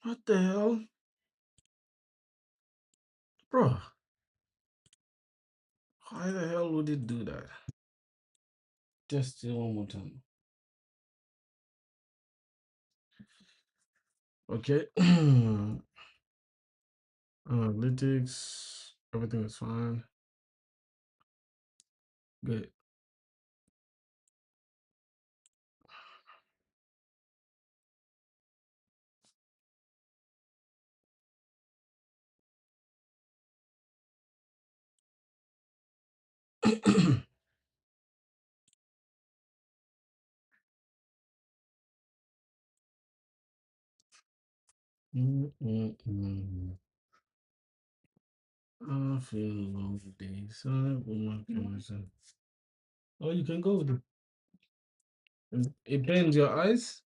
What the hell? Bro, why the hell would it do that? Just one more time. Okay. Analytics, everything is fine. Good. I feel a long day. Oh, you can go with it. It pains your eyes?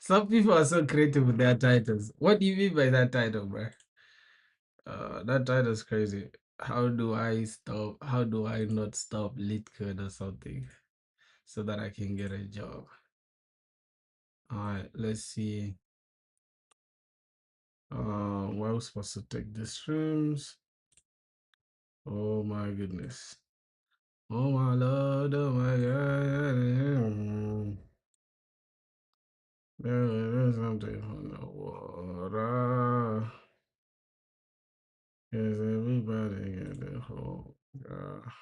Some people are so creative with their titles. What do you mean by that title, bro? That title is crazy. How do I stop? How do I not stop lit code or something so that I can get a job? All right, let's see. Where was supposed to take the streams? Oh my goodness. Oh my Lord, oh my God. There is something on the water. Cause everybody get the whole God.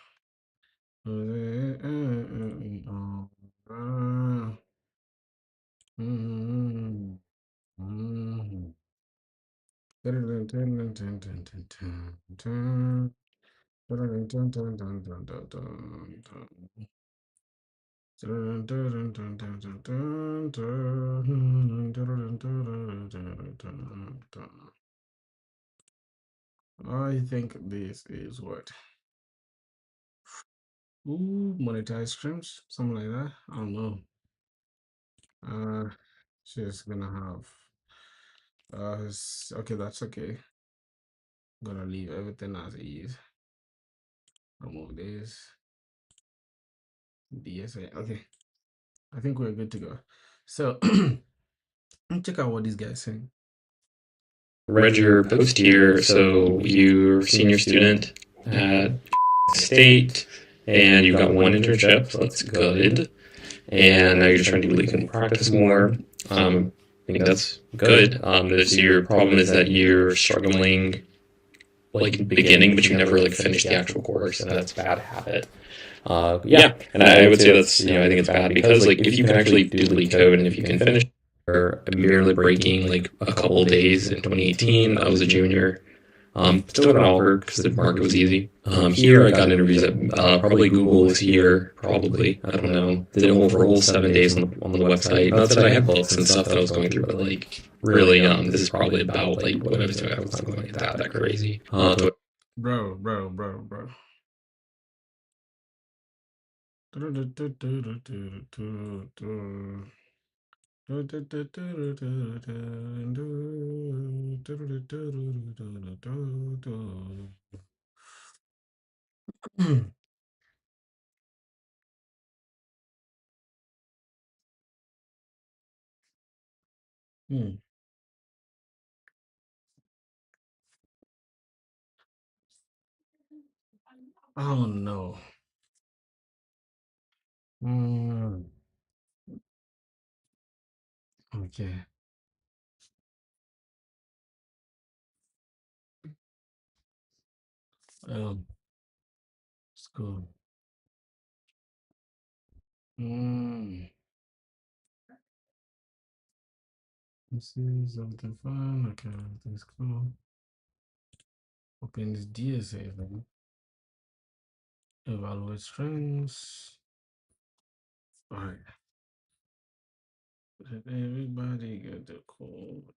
I think this is what? Ooh, monetize streams, something like that. I don't know. She's gonna have. Okay, that's okay. Gonna leave everything as it is. Remove this. DSA. Okay, I think we're good to go. So, check out what this guy's saying. Read your post here. So you're a senior student at State, and you got one internship, so that's good. And now you're just trying to really practice more. I think that's good. So your problem is that you're struggling like in the beginning, but you never like finish the actual course, and that's a bad habit. Yeah, and I would say that's I think it's bad because like if you can actually do leak code and if you can finish, or merely breaking like a couple of days in 2018, I was a junior. Still got an offer because the market was easy. Here I got interviews at probably Google was here, probably I don't know. Did it for a whole 7 days on the website. Not that I had books and stuff that I was going through, but like really, this is probably about like what I was doing. I was not going that crazy. Bro. Oh no. Okay. School. This is something fun. Okay, everything's cool. Open this DSA then. Evaluate strengths. Alright. Let everybody get the code.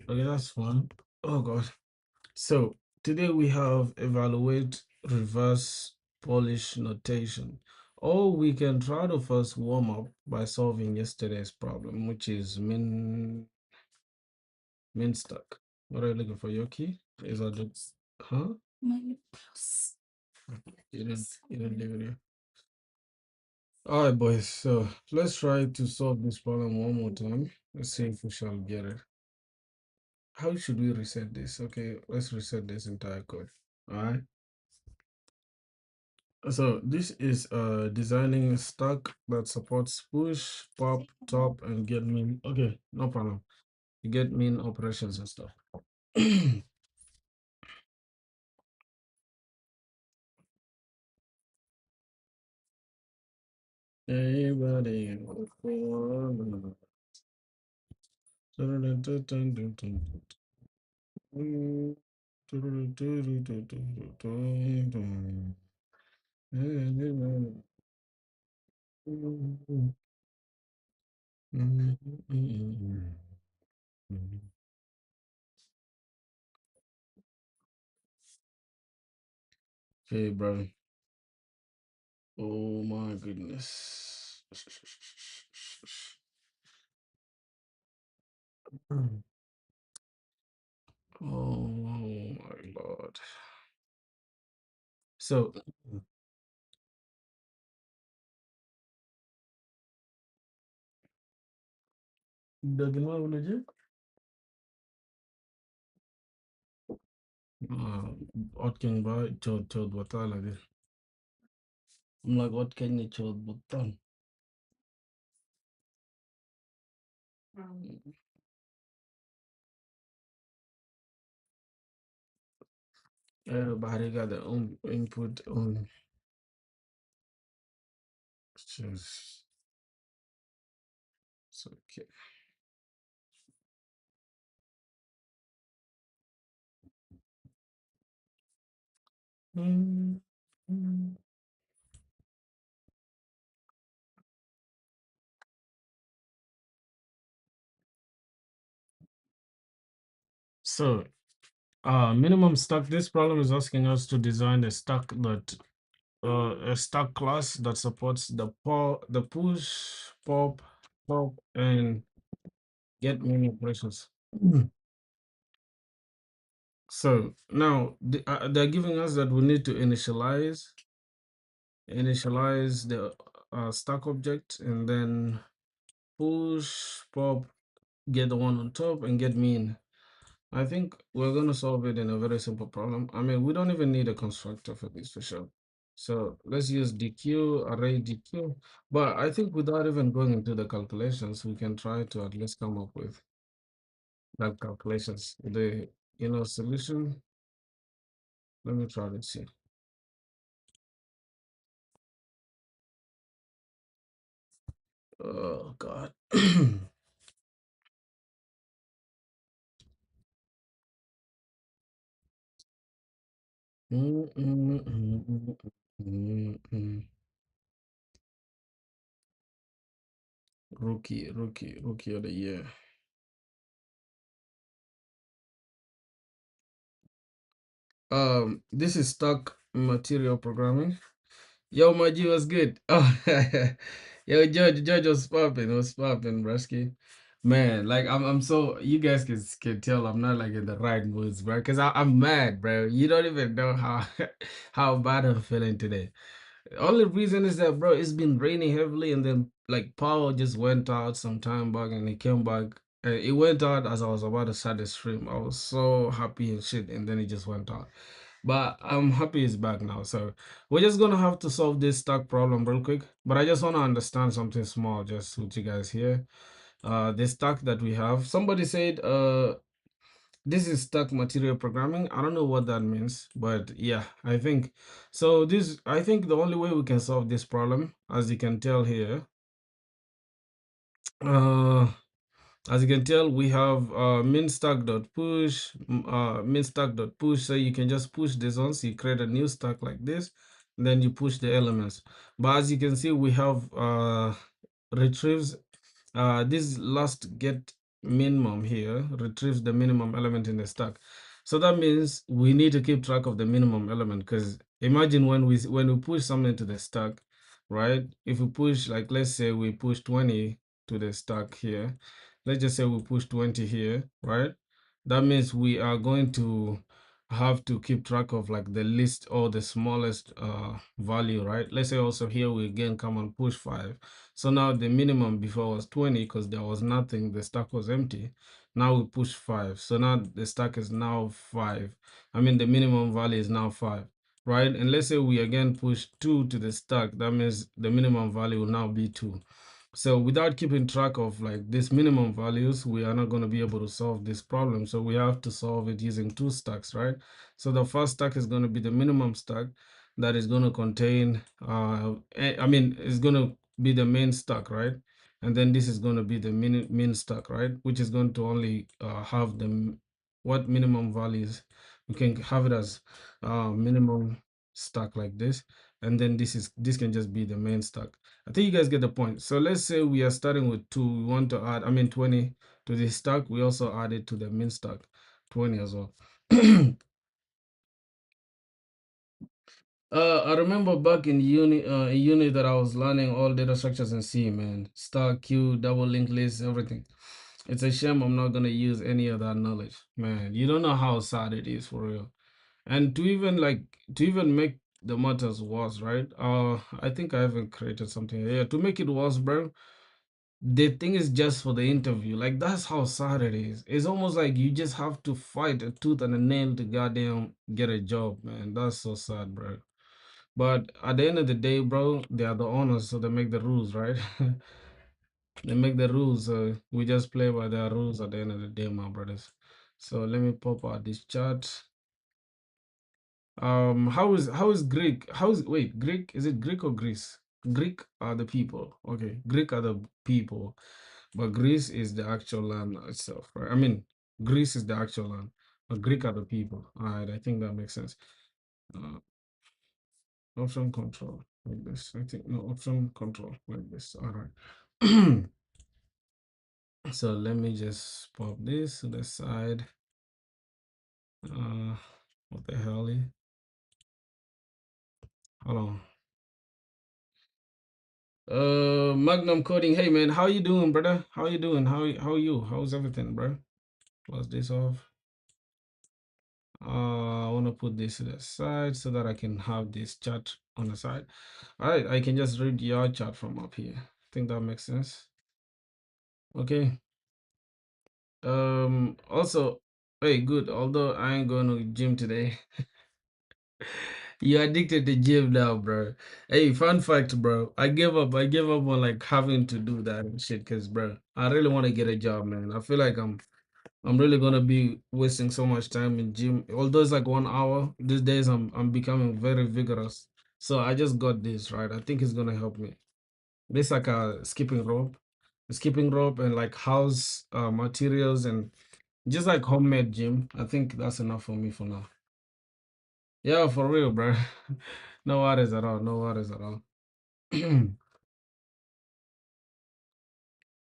Okay, that's fun. Oh god. So today we have evaluate reverse polish notation. Or we can try to first warm up by solving yesterday's problem, which is min stack. What are you looking for? Your key? Is that just huh? You didn't leave it here. All right, boys. So let's try to solve this problem one more time. Let's see if we shall get it. How should we reset this? Okay, let's reset this entire code. All right. So this is designing a stack that supports push, pop, top, and get min. Okay, no problem. You get min operations and stuff. Anybody? Okay, bro. Oh my goodness. Oh my lord. So, dagin mo ulo dyan? Ot king ba? Chod bata lagi. I'm like, what can you chod bata? Everybody got their own input on. Just, it's okay. Mm, mm. So, minimum stack. This problem is asking us to design a stack that a stack class that supports the push, pop, and get min operations. So now they're giving us that we need to initialize the stack object and then push, pop, get the one on top, and get min. I think we're going to solve it in a very simple problem. I mean, we don't even need a constructor for this for sure. So let's use DQ, array DQ. But I think without even going into the calculations, we can try to at least come up with that calculations. The solution. Let me try this here. Oh God. Rookie of the year. This is stock material programming. Yo, my G was good. Oh, yo, George was popping, Brusky. Man, like I'm so you guys can tell I'm not like in the right moods, bro. Cause I'm mad, bro. You don't even know how how bad I'm feeling today. Only reason is that, bro, it's been raining heavily, and then like power just went out some time back, and it came back. It went out as I was about to start the stream. I was so happy and shit, and then it just went out. But I'm happy it's back now. So we're just gonna have to solve this stack problem real quick. But I just want to understand something small, just with you guys here. The stack that we have. Somebody said, this is stack material programming. I don't know what that means, but yeah, I think so. I think the only way we can solve this problem, as you can tell here, uh, as you can tell, we have min stack dot push. So you can just push this on. So you create a new stack like this, and then you push the elements. But as you can see, we have retrieves this last get minimum here retrieves the minimum element in the stack. So that means we need to keep track of the minimum element, because imagine when we push something to the stack, right? If we push, like, let's say we push 20 to the stack here. Let's just say we push 20 here, right? That means we are going to have to keep track of like the least or the smallest value, right? Let's say also here we again come and push 5. So now the minimum before was 20 because there was nothing, the stack was empty. Now we push 5. So now the stack is now 5. I mean, the minimum value is now 5, right? And let's say we again push 2 to the stack. That means the minimum value will now be 2. So without keeping track of like these minimum values, we are not going to be able to solve this problem. So we have to solve it using two stacks, right? So the first stack is going to be the minimum stack that is going to contain, I mean, it's going to be the main stack, right? And then this is going to be the min stack, right? Which is going to only have the what minimum values. We can have it as minimum stack like this. And then this can just be the main stack. I think you guys get the point. So let's say we are starting with 2. We want to add, I mean, 20 to the stack. We also add it to the min stack, 20 as well. I remember back in uni that I was learning all data structures in C, man. Star, queue, double linked list, everything. It's a shame I'm not gonna use any of that knowledge, man. You don't know how sad it is for real. And to even make the matters worse, right? I think I haven't created something here to make it worse, bro. The thing is just for the interview. Like that's how sad it is. It's almost like you just have to fight a tooth and a nail to goddamn get a job, man. That's so sad, bro. But at the end of the day, bro, they are the owners, so they make the rules, right? They make the rules. So we just play by their rules at the end of the day, my brothers. So let me pop out this chat. How is Greek? Wait, Greek, is it Greek or Greece? Greek are the people. Okay, Greek are the people, but Greece is the actual land itself, right? I mean, Greece is the actual land, but Greek are the people. All right, I think that makes sense. Uh, Option control like this. I think no option control like this. All right. So let me just pop this to the side. Uh, what the hell? Hold on. Magnum coding. Hey man, how you doing, brother? How you doing? How are you? How's everything, bro? Close this off. I want to put this to the side so that I can have this chat on the side. All right, I can just read your chat from up here. I think that makes sense. Okay. Also, hey, good. Although I ain't going to gym today. You addicted to gym now, bro. Hey, fun fact, bro. I gave up. I gave up on like having to do that and shit, cause, bro, I really want to get a job, man. I feel like I'm really gonna be wasting so much time in gym. Although it's like 1 hour, these days I'm becoming very vigorous. So I just got this, right? I think it's gonna help me. This like a skipping rope and like house materials and just like homemade gym. I think that's enough for me for now. Yeah, for real, bro. No worries at all. No worries at all.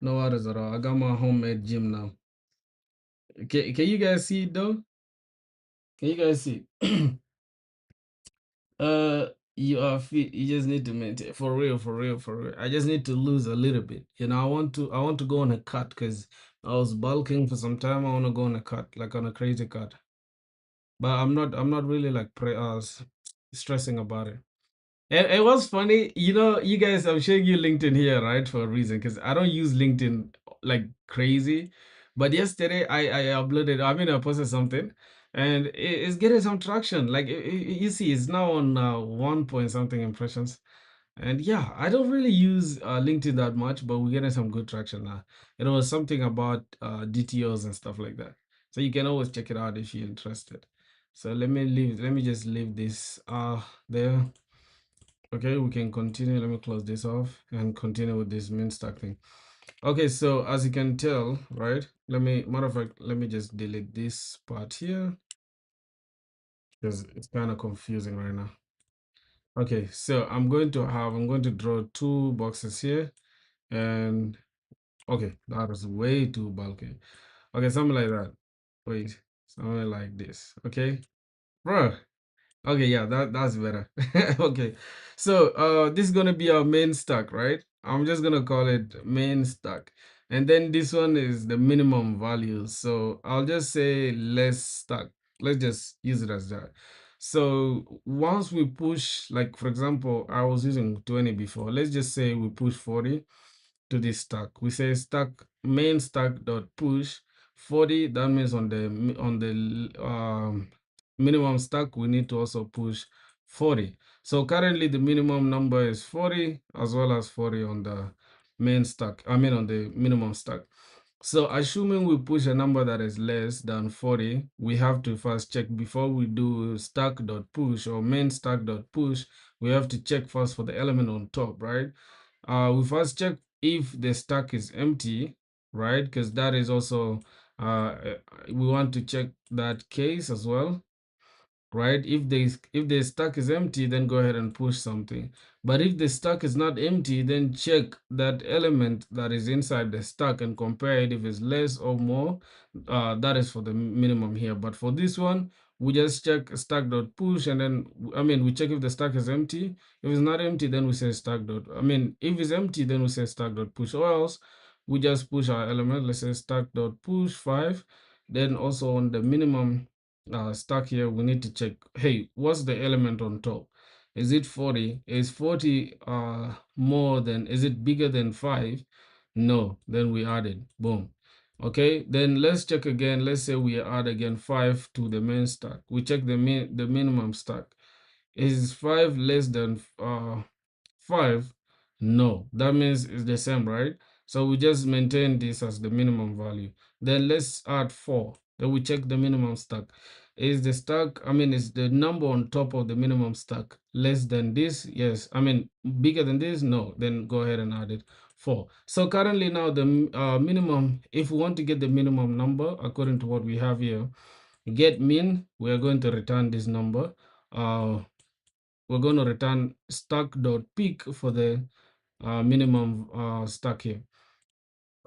No worries at all. I got my homemade gym now. Can you guys see it though? Can you guys see? Uh, you are fit. You just need to maintain for real, for real, for real. I just need to lose a little bit. I want to go on a cut because I was bulking for some time. I want to go on a cut, like on a crazy cut. But I'm not really like stressing about it. And it was funny, you guys, I'm showing you LinkedIn here, right, for a reason, because I don't use LinkedIn like crazy. But yesterday I posted something and it's getting some traction. Like you see, it's now on 1 point something impressions. And yeah, I don't really use LinkedIn that much, but we're getting some good traction now. It was something about DTOs and stuff like that. So you can always check it out if you're interested. So let me just leave this there. Okay, we can continue. Let me close this off and continue with this min stack thing. Okay, so as you can tell, right? Matter of fact, let me just delete this part here because it's kind of confusing right now. Okay, so I'm going to draw two boxes here and okay, that is way too bulky. Okay, something like that. Wait, something like this. Okay, bro. Okay, yeah, that's better. Okay. So this is gonna be our main stack, right? I'm just gonna call it main stack. And then this one is the minimum value. So I'll just say less stack. Let's just use it as that. So once we push, like for example, I was using 20 before. Let's just say we push 40 to this stack. We say stack main stack dot push 40. That means on the minimum stack we need to also push 40. So currently the minimum number is 40 as well as 40 on the main stack. I mean on the minimum stack. So assuming we push a number that is less than 40, we have to first check before we do stack.push or main stack.push, we have to check first for the element on top, right? We first check if the stack is empty, right? Because that is also, we want to check that case as well, right? If the stack is empty, then go ahead and push something. But if the stack is not empty, then check that element that is inside the stack and compare it if it's less or more. That is for the minimum here. But for this one, we just check stack.push and then I mean we check if the stack is empty. If it's not empty, then we say if it's empty, then we say stack.push, or else we just push our element. Let's say stack.push 5. Then also on the minimum stack here, we need to check, hey, what's the element on top? Is it 40? Is 40 more than, is it bigger than 5? No, then we add it. Boom. Okay, then let's check again. Let's say we add again 5 to the main stack. We check the minimum stack. Is 5 less than 5? No, that means it's the same, right? So we just maintain this as the minimum value. Then let's add 4. Then we check the minimum stack. Is the stack, I mean, is the number on top of the minimum stack less than this? Yes. I mean, bigger than this? No. Then go ahead and add it. 4. So currently now the minimum, if we want to get the minimum number according to what we have here, get min, we are going to return this number. We're going to return stack.pick for the minimum stack here.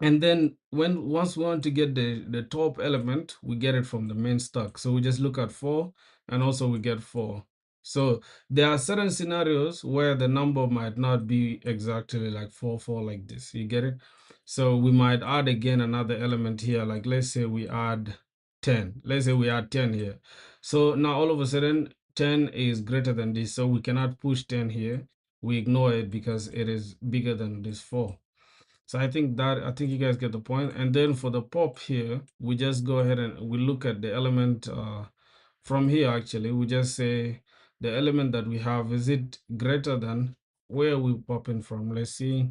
And then once we want to get the top element, we get it from the main stack. So we just look at 4 and also we get 4. So there are certain scenarios where the number might not be exactly like 4, 4 like this. You get it? So we might add again another element here. Like let's say we add 10. Let's say we add 10 here. So now all of a sudden 10 is greater than this. So we cannot push 10 here. We ignore it because it is bigger than this 4. So I think you guys get the point. And then for the pop here, we just go ahead and we look at the element from here. Actually, we just say the element that we have, is it greater than where we popping from? Let's see.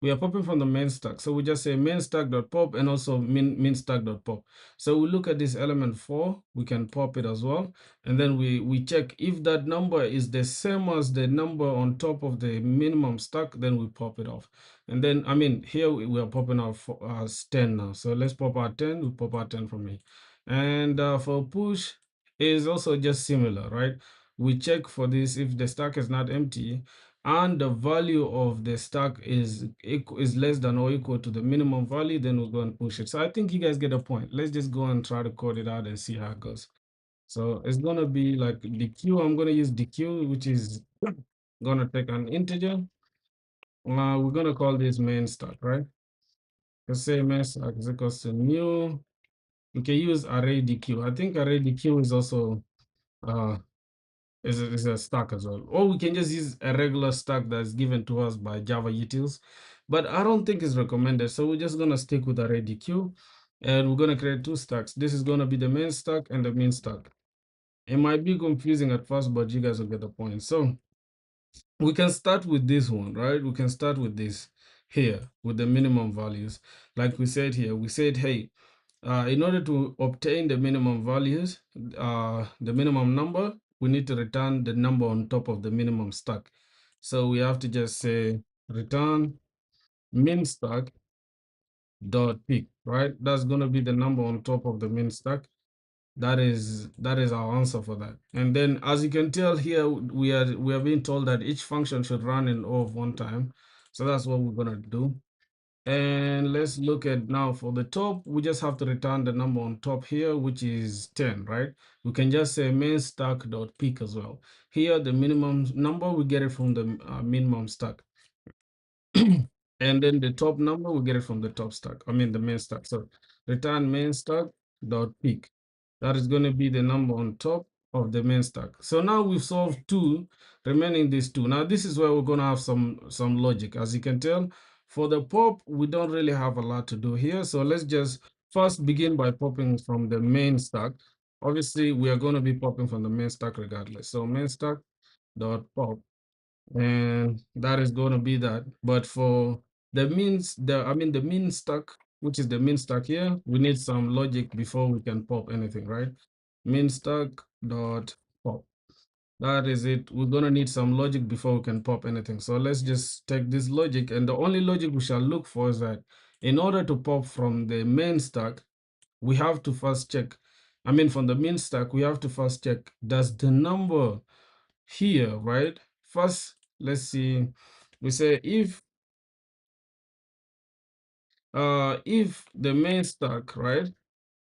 We are popping from the main stack. So we just say main stack.pop and also min stack.pop. So we look at this element 4, we can pop it as well. And then we check if that number is the same as the number on top of the minimum stack, then we pop it off. And then, I mean, here we are popping out as 10 now. So let's pop out 10, we pop out 10 from here. And for push is also just similar, right? We check for this if the stack is not empty, and the value of the stack is less than or equal to the minimum value, then we'll go and push it. So I think you guys get the point. Let's just go and try to code it out and see how it goes. So it's gonna be like the q. I'm gonna use the q, which is gonna take an integer. We're gonna call this main stack, right? Let's say main stack is equals to new. We can use array dq. I think array dq is also uh is a stack as well. Or we can just use a regular stack that's given to us by Java utils, but I don't think it's recommended. So we're just gonna stick with array_dq, and we're gonna create 2 stacks. This is gonna be the main stack and the main stack. It might be confusing at first, but you guys will get the point. So we can start with this one, right? We can start with this here with the minimum values. Like we said here, we said, hey, in order to obtain the minimum values, the minimum number, we need to return the number on top of the minimum stack. So we have to just say return min stack dot pick, right? That's going to be the number on top of the min stack. That is our answer for that. And then as you can tell here, we are being told that each function should run in O of 1 time. So that's what we're going to do. And let's look at now for the top, we just have to return the number on top here, which is 10, right? We can just say main stack dot peak as well. Here, the minimum number, we get it from the minimum stack. And then the top number, we get it from the top stack. I mean, the main stack. So return main stack dot peak. That is going to be the number on top of the main stack. So now we've solved two, remaining these two. Now this is where we're going to have some logic. As you can tell, for the pop, we don't really have a lot to do here. So let's just first begin by popping from the main stack. Obviously, we are going to be popping from the main stack regardless. So main stack dot pop, and that is going to be that. But for the means, the min stack, which is the min stack here, we need some logic before we can pop anything, right? Min stack dot pop. That is it. We're going to need some logic before we can pop anything. So let's just take this logic, and the only logic we shall look for is that in order to pop from the main stack, we have to first check, from the min stack, we have to first check, does the number here, right? First, let's see, we say if the main stack, right,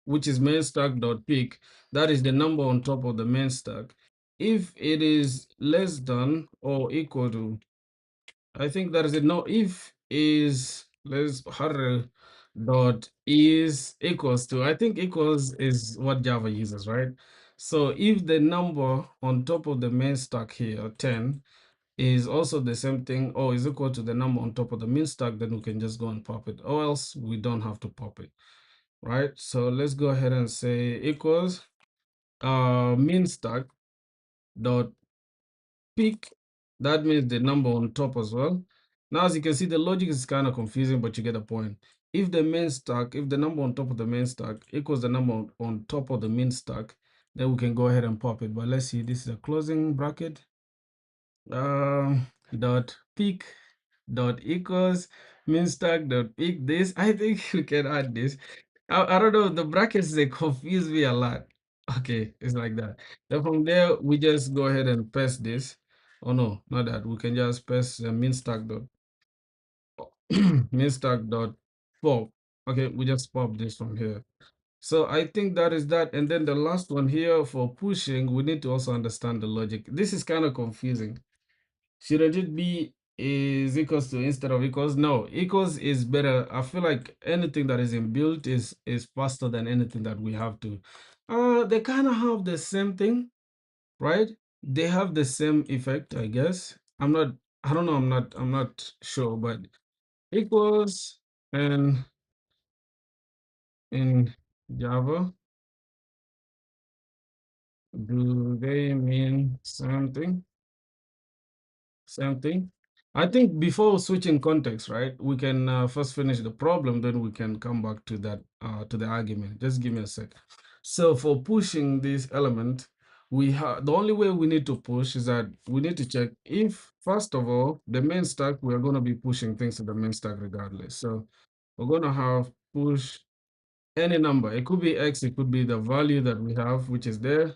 which is main stack dot peak, that is the number on top of the main stack, if it is less than or equal to, I think that is it. No, if is let's hurry dot is equals to, I think equals is what Java uses, right? So if the number on top of the main stack here, 10, is also the same thing or is equal to the number on top of the min stack, then we can just go and pop it, or else we don't have to pop it, right? So let's go ahead and say equals min stack dot peak. That means the number on top as well. Now, as you can see, the logic is kind of confusing, but you get the point. If the main stack, if the number on top of the main stack equals the number on top of the min stack, then we can go ahead and pop it. But let's see, this is a closing bracket. Dot peak dot equals min stack dot peak. This, I think we can add this. I don't know, the brackets, they confuse me a lot. Okay, it's like that. Then from there, we just go ahead and paste this. Oh no, not that. We can just paste min stack dot min stack dot pop. Okay, we just pop this from here. So I think that is that. And then the last one here for pushing, we need to also understand the logic. This is kind of confusing. Shouldn't it be is equals to instead of equals? No, equals is better. I feel like anything that is inbuilt is faster than anything that we have to. They kind of have the same thing, right? They have the same effect, I guess. I don't know, I'm not sure, but equals and in Java, do they mean something? Same thing. I think before switching context, right, we can first finish the problem, then we can come back to that, to the argument. Just give me a sec. So for pushing this element, we have the only way we need to push is that we need to check if, first of all, the main stack, we are going to be pushing things to the main stack regardless. So we're going to have push any number. It could be X, it could be the value that we have, which is there.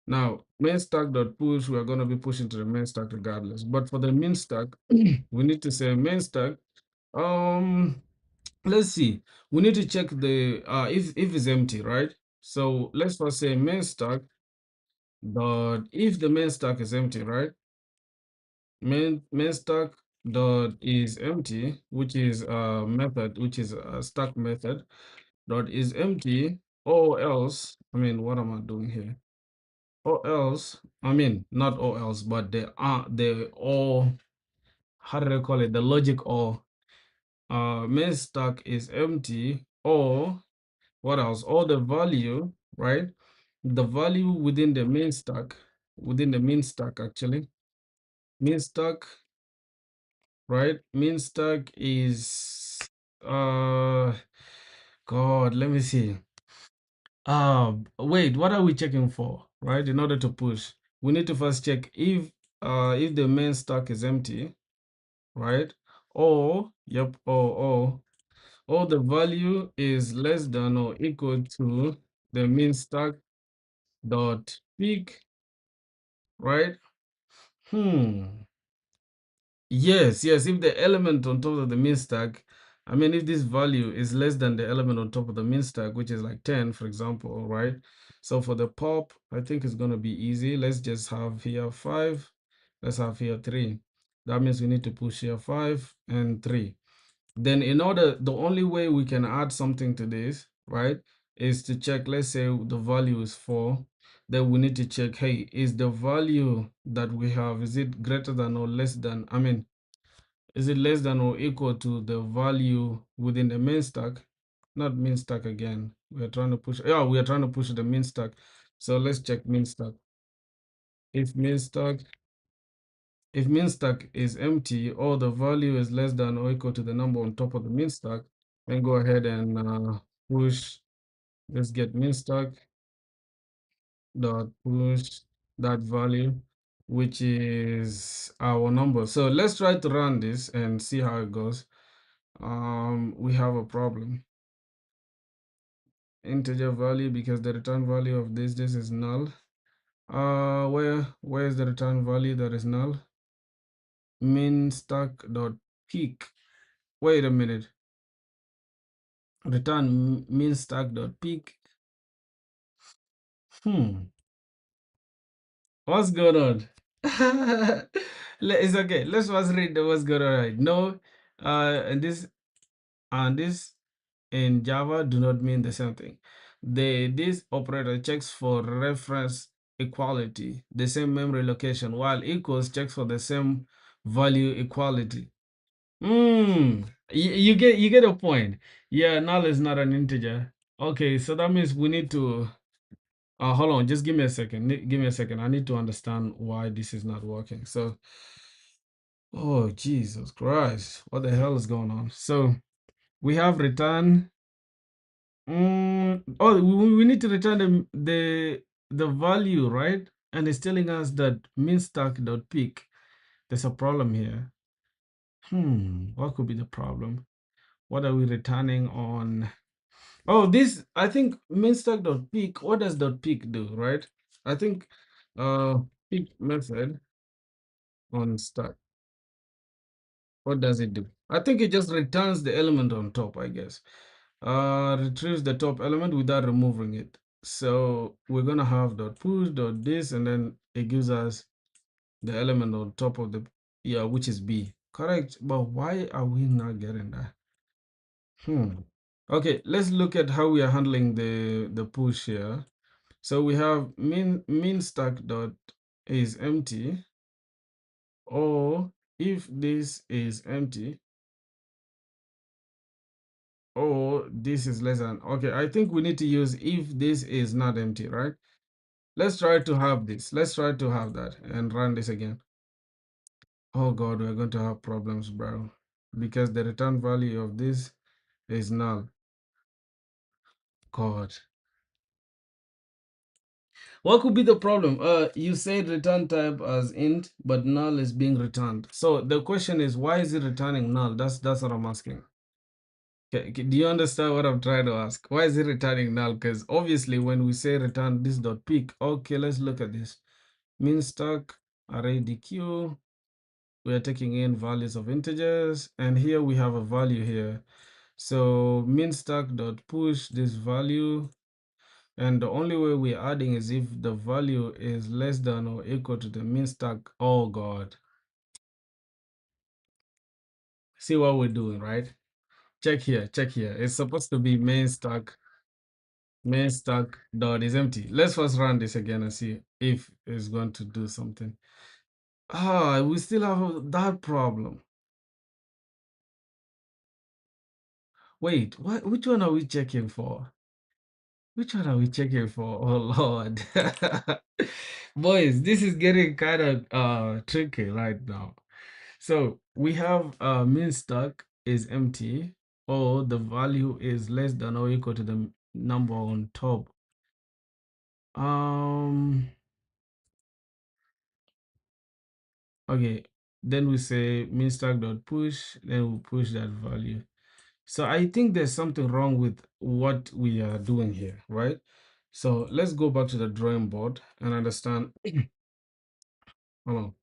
Now, main stack dot push, we are going to be pushing to the main stack regardless. But for the min stack, we need to say main stack. Um, let's see. We need to check the if it's empty, right? So let's first say main stack dot if the main stack is empty, right? Main stack dot is empty, which is a method, which is a stack method dot is empty, or else. What am I doing here? Or else, not or else, but the or, how do I call it? The logic or main stack is empty, or what else? Or the value, right? The value within the main stack actually. Main stack, right? Main stack is God, let me see. Wait, what are we checking for, right? In order to push, we need to first check if the main stack is empty, right? Or, yep, or the value is less than or equal to the main stack dot peak, right? Yes, if the element on top of the main stack I mean, if this value is less than the element on top of the min stack, which is like 10, for example, right? So for the pop, I think it's going to be easy. Let's just have here 5. Let's have here 3. That means we need to push here 5 and 3. Then in order, the only way we can add something to this, right, is to check, let's say the value is 4. Then we need to check, hey, is the value that we have, is it greater than or less than, I mean, is it less than or equal to the value within the main stack? Not min stack again. We are trying to push, yeah, we are trying to push the min stack. So let's check min stack. If min stack, if min stack is empty or the value is less than or equal to the number on top of the min stack, then go ahead and push, let's get min stack dot push that value, which is our number. So let's try to run this and see how it goes. We have a problem. Integer value, because the return value of this is null. Where is the return value that is null? Min stack dot peak. Wait a minute. Return min stack dot peak. What's going on? It's okay. Let's first read what's going on. Right. No, and this in Java do not mean the same thing. This operator checks for reference equality, the same memory location, while equals checks for the same value equality. You get a point. Yeah, null is not an integer. Okay, so that means we need to hold on, just give me a second. Give me a second. I need to understand why this is not working. So, oh Jesus Christ, what the hell is going on? So we have return. Oh, we need to return the value, right? And it's telling us that min stack dot peak. There's a problem here. What could be the problem? What are we returning on? Oh, this, I think min stack dot peak. What does dot peak do, right? I think peak method on stack. What does it do? I think it just returns the element on top, I guess. Retrieves the top element without removing it. So we're gonna have dot push dot this, and then it gives us the element on top of the, yeah, which is B. Correct. But why are we not getting that? Okay, let's look at how we are handling the push here. So we have min stack dot is empty, or if this is empty, or this is less than, okay, I think we need to use if this is not empty, right? Let's try to have this. Let's try to have that and run this again. Oh God, we're going to have problems, bro, because the return value of this is null. God. What could be the problem? You said return type as int, but null is being returned. So the question is, why is it returning null? That's what I'm asking. Okay, do you understand what I'm trying to ask? Why is it returning null? Because obviously when we say return this dot peak, okay, let's look at this. Min stack array dq. We are taking in values of integers, and here we have a value here. So min stack dot push this value, and the only way we're adding is if the value is less than or equal to the min stack. Oh God. See what we're doing, right? Check here, check here. It's supposed to be main stack dot is empty. Let's first run this again and see if it's going to do something. We still have that problem. Wait, what? Which one are we checking for? Which one are we checking for? Oh Lord. Boys, this is getting kind of tricky right now. So we have min stack is empty, or the value is less than or equal to the number on top. Okay, then we say min stack dot push, then we push that value. So I think there's something wrong with what we are doing here, right? So let's go back to the drawing board and understand. Oh,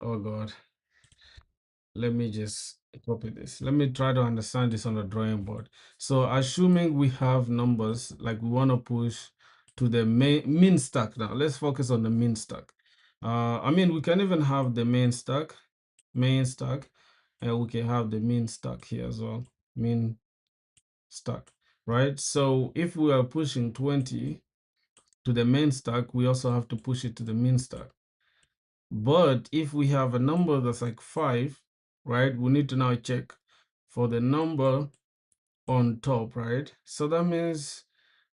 oh God. let me just copy this. Let me try to understand this on the drawing board. So assuming we have numbers, like we want to push to the min stack now. Let's focus on the min stack. I mean, we can even have the main stack, and we can have the min stack here as well. Min stack, right? So if we are pushing 20 to the main stack, we also have to push it to the min stack. But if we have a number that's like 5, right, we need to now check for the number on top, right? So that means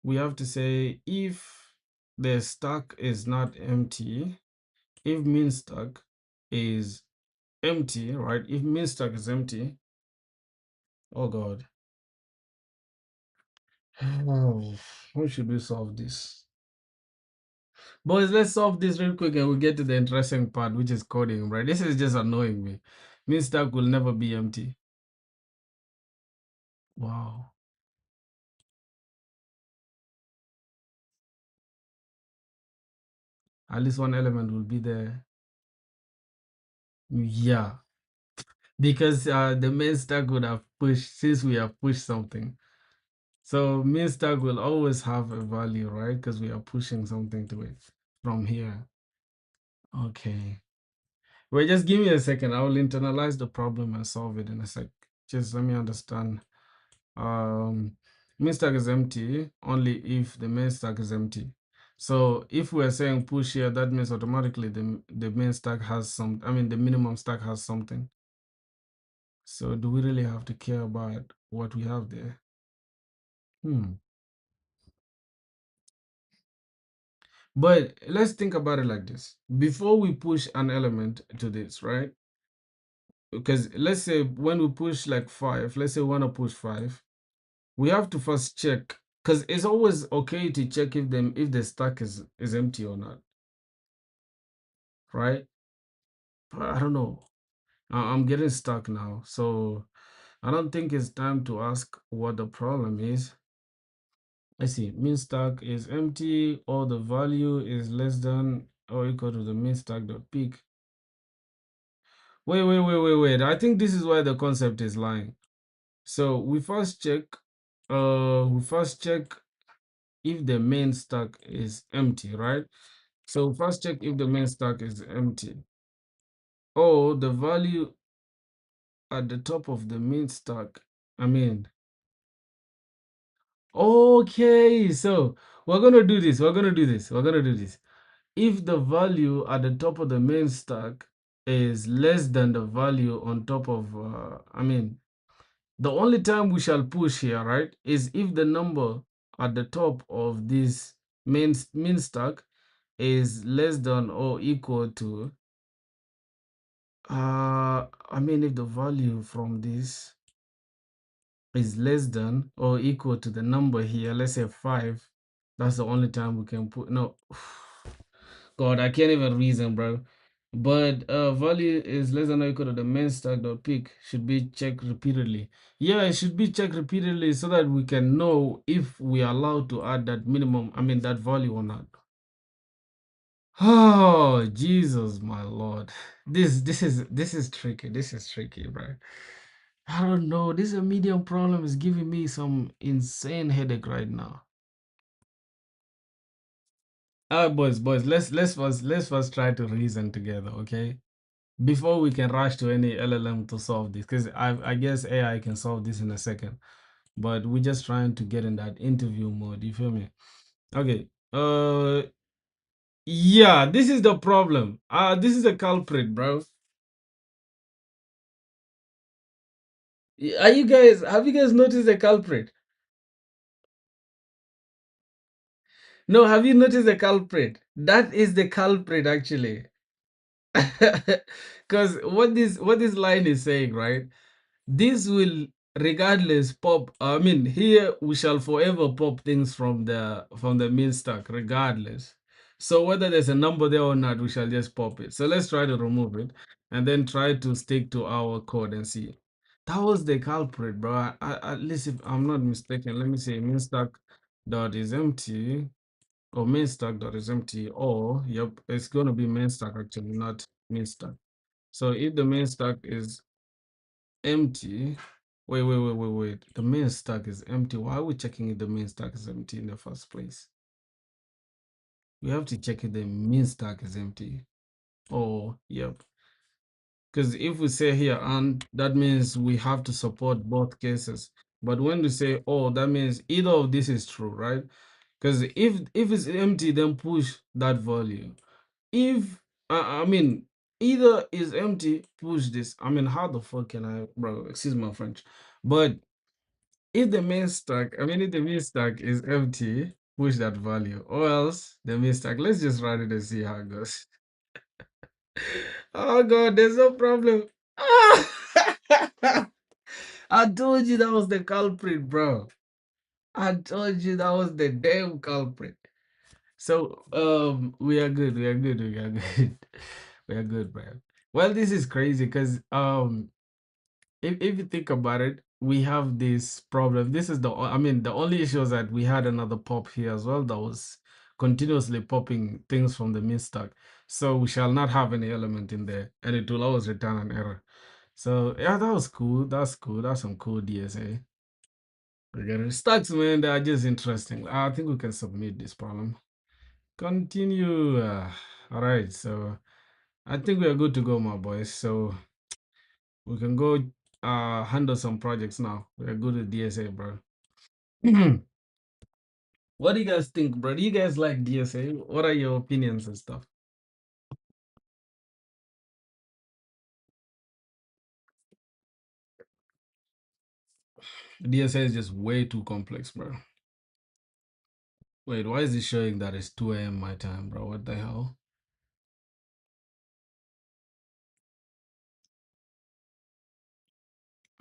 we have to say if the stack is not empty, if min stack is empty, right? If min stack is empty, oh God. Oh, how should we solve this? Boys, let's solve this real quick and we'll get to the interesting part, which is coding, right? This is just annoying me. Min stack will never be empty. Wow. At least one element will be there. Yeah, because the main stack would have pushed, since we have pushed something. So main stack will always have a value, right? Because we are pushing something to it from here. Okay. Wait, just give me a second. I will internalize the problem and solve it in a sec. Just let me understand. Main stack is empty only if the main stack is empty. So if we're saying push here, that means automatically the main stack has some, I mean the minimum stack has something. So do we really have to care about what we have there? But let's think about it like this. Before we push an element to this, right? Because let's say when we push like 5, let's say we want to push 5, we have to first check, because it's always okay to check if the stack is empty or not, right? But I don't know. I'm getting stuck now. So I don't think it's time to ask what the problem is. I see. Min stack is empty or the value is less than or equal to the min stack dot peak. Wait. I think this is where the concept is lying. So we first check if the main stack is empty, right? So first check if the main stack is empty. Or the value at the top of the main stack. I mean, okay, so we're gonna do this. We're gonna do this. If the value at the top of the main stack is less than the value on top of, I mean, the only time we shall push here, right, is if the number at the top of this main stack is less than or equal to, I mean, if the value from this is less than or equal to the number here, let's say 5, that's the only time we can put, no, God, I can't even reason, bro. But value is less than or equal to the main stack dot peak should be checked repeatedly. Yeah, it should be checked repeatedly so that we can know if we are allowed to add that minimum, I mean that value or not. Oh, Jesus, my Lord. This is tricky. This is tricky, bro. I don't know. This a medium problem is giving me some insane headache right now. Boys, let's first try to reason together, okay? Before we can rush to any LLM to solve this, because I guess AI can solve this in a second, but we're just trying to get in that interview mode. You feel me? Okay. Yeah, this is the problem. This is a culprit, bro. Are you guys? Have you guys noticed the culprit? No, have you noticed the culprit? That is the culprit, actually. Because what this line is saying, right? This will regardless pop. I mean, here we shall forever pop things from the main stack, regardless. So whether there's a number there or not, we shall just pop it. So let's try to remove it and then try to stick to our code and see. That was the culprit, bro. At least if I'm not mistaken, let me see. Main stack dot is empty or main stack dot is empty, or yep, it's gonna be main stack actually, not main stack. So if the main stack is empty. Wait. The main stack is empty. Why are we checking if the main stack is empty in the first place? We have to check if the main stack is empty. Oh, yep. Because if we say here and that means we have to support both cases. But when we say oh, that means either of this is true, right? Because if it's empty, then push that value. If I mean either is empty, push this. I mean, how the fuck can I, bro? Excuse my French, but if the main stack, I mean, if the main stack is empty, push that value, or else the main stack. Let's just run it and see how it goes. Oh god, there's no problem. Ah! I told you that was the culprit, bro. I told you that was the damn culprit. So we are good, we are good, we are good. We are good, bro. Well, this is crazy because if you think about it, we have this problem. This is I mean, the only issue is that we had another pop here as well that was continuously popping things from the min stack. So we shall not have any element in there, and it will always return an error. So yeah, that was cool. That's cool. That's some cool DSA. Again, stacks, man, they are just interesting. I think we can submit this problem. Continue. All right, so I think we are good to go, my boys. So we can go handle some projects now. We are good at DSA, bro. What do you guys think, bro? Do you guys like DSA? What are your opinions and stuff? DSA is just way too complex, bro. Wait, why is it showing that it's 2 a.m. my time, bro? What the hell?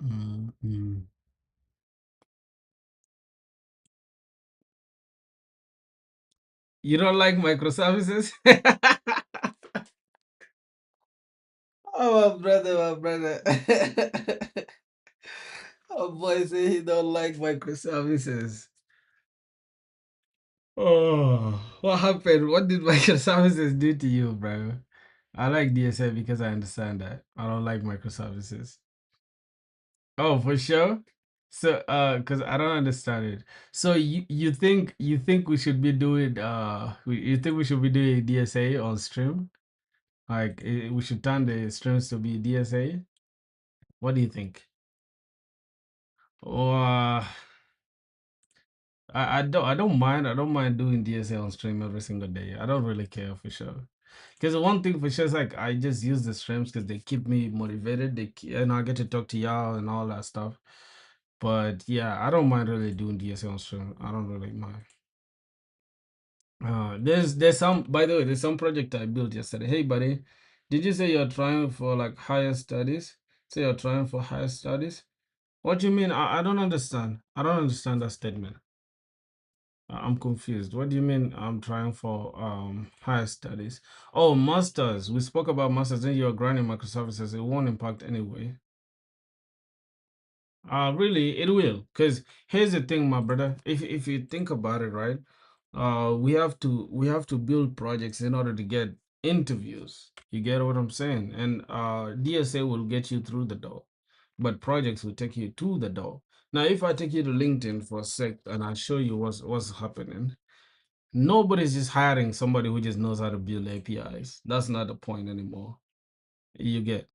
Mm. You don't like microservices? Oh, my brother, my brother. Oh, boy, say he don't like microservices. Oh, what happened? What did microservices do to you, bro? I like DSA because I understand that. I don't like microservices. Oh, for sure. So, because I don't understand it. So you think we should be doing you think we should be doing DSA on stream? Like we should turn the streams to be DSA? What do you think? Or I don't mind doing DSA on stream every single day. I don't really care for sure. Because one thing for sure is like I just use the streams because they keep me motivated. And I get to talk to y'all and all that stuff. But yeah, I don't mind really doing DSA on stream. I don't really mind. There's some, by the way, there's some project I built yesterday. Hey buddy, did you say you're trying for like higher studies? Say you're trying for higher studies? What do you mean? I don't understand. I don't understand that statement. I'm confused. What do you mean I'm trying for higher studies? Oh, masters. We spoke about masters, then you're grinding microservices. It won't impact anyway. Really, it will. Because here's the thing, my brother. If you think about it, right? We have to build projects in order to get interviews. You get what I'm saying? And DSA will get you through the door, but projects will take you to the door. Now, if I take you to LinkedIn for a sec and I show you what's happening, nobody's just hiring somebody who just knows how to build APIs. That's not the point anymore. You get.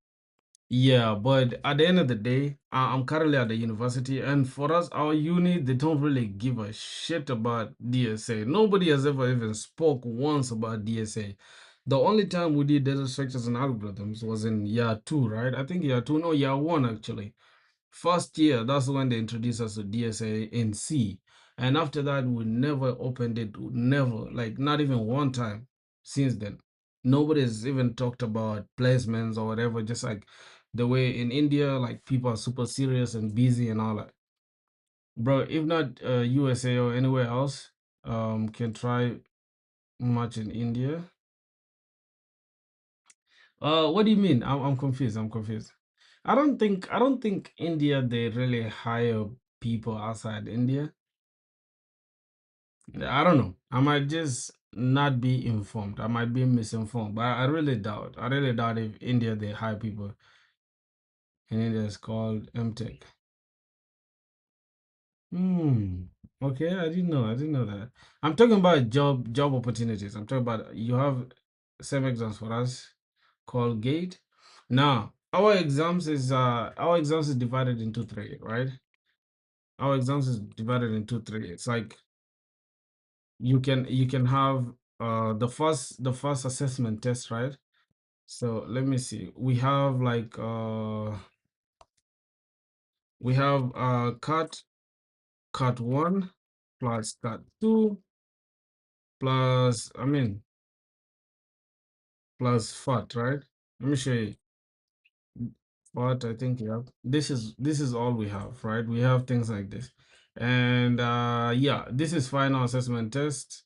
Yeah, but at the end of the day, I'm currently at the university, and for us, our uni, they don't really give a shit about DSA. Nobody has ever even spoke once about DSA. The only time we did data structures and algorithms was in year two, right? I think year two, no, year one actually. First year, that's when they introduced us to DSA in C. And after that, we never opened it, never, like not even one time since then. Nobody's even talked about placements or whatever, just like the way in India, like people are super serious and busy and all that. Bro, if not USA or anywhere else, can try much in India. What do you mean? I'm confused. I'm confused. I don't think India they really hire people outside India. I don't know. I might just not be informed. I might be misinformed, but I really doubt. I really doubt if India they hire people. in India is called MTech. Hmm. Okay, I didn't know. I didn't know that. I'm talking about job opportunities. I'm talking about you have same exams for us called GATE. Now, our exams is divided into three, right? Our exams is divided into three. It's like you can have the first assessment test, right? So let me see. We have cut one plus cut two plus plus fat, right? Let me show you. What I think you have. This is all we have, right? We have things like this. And yeah, this is final assessment test.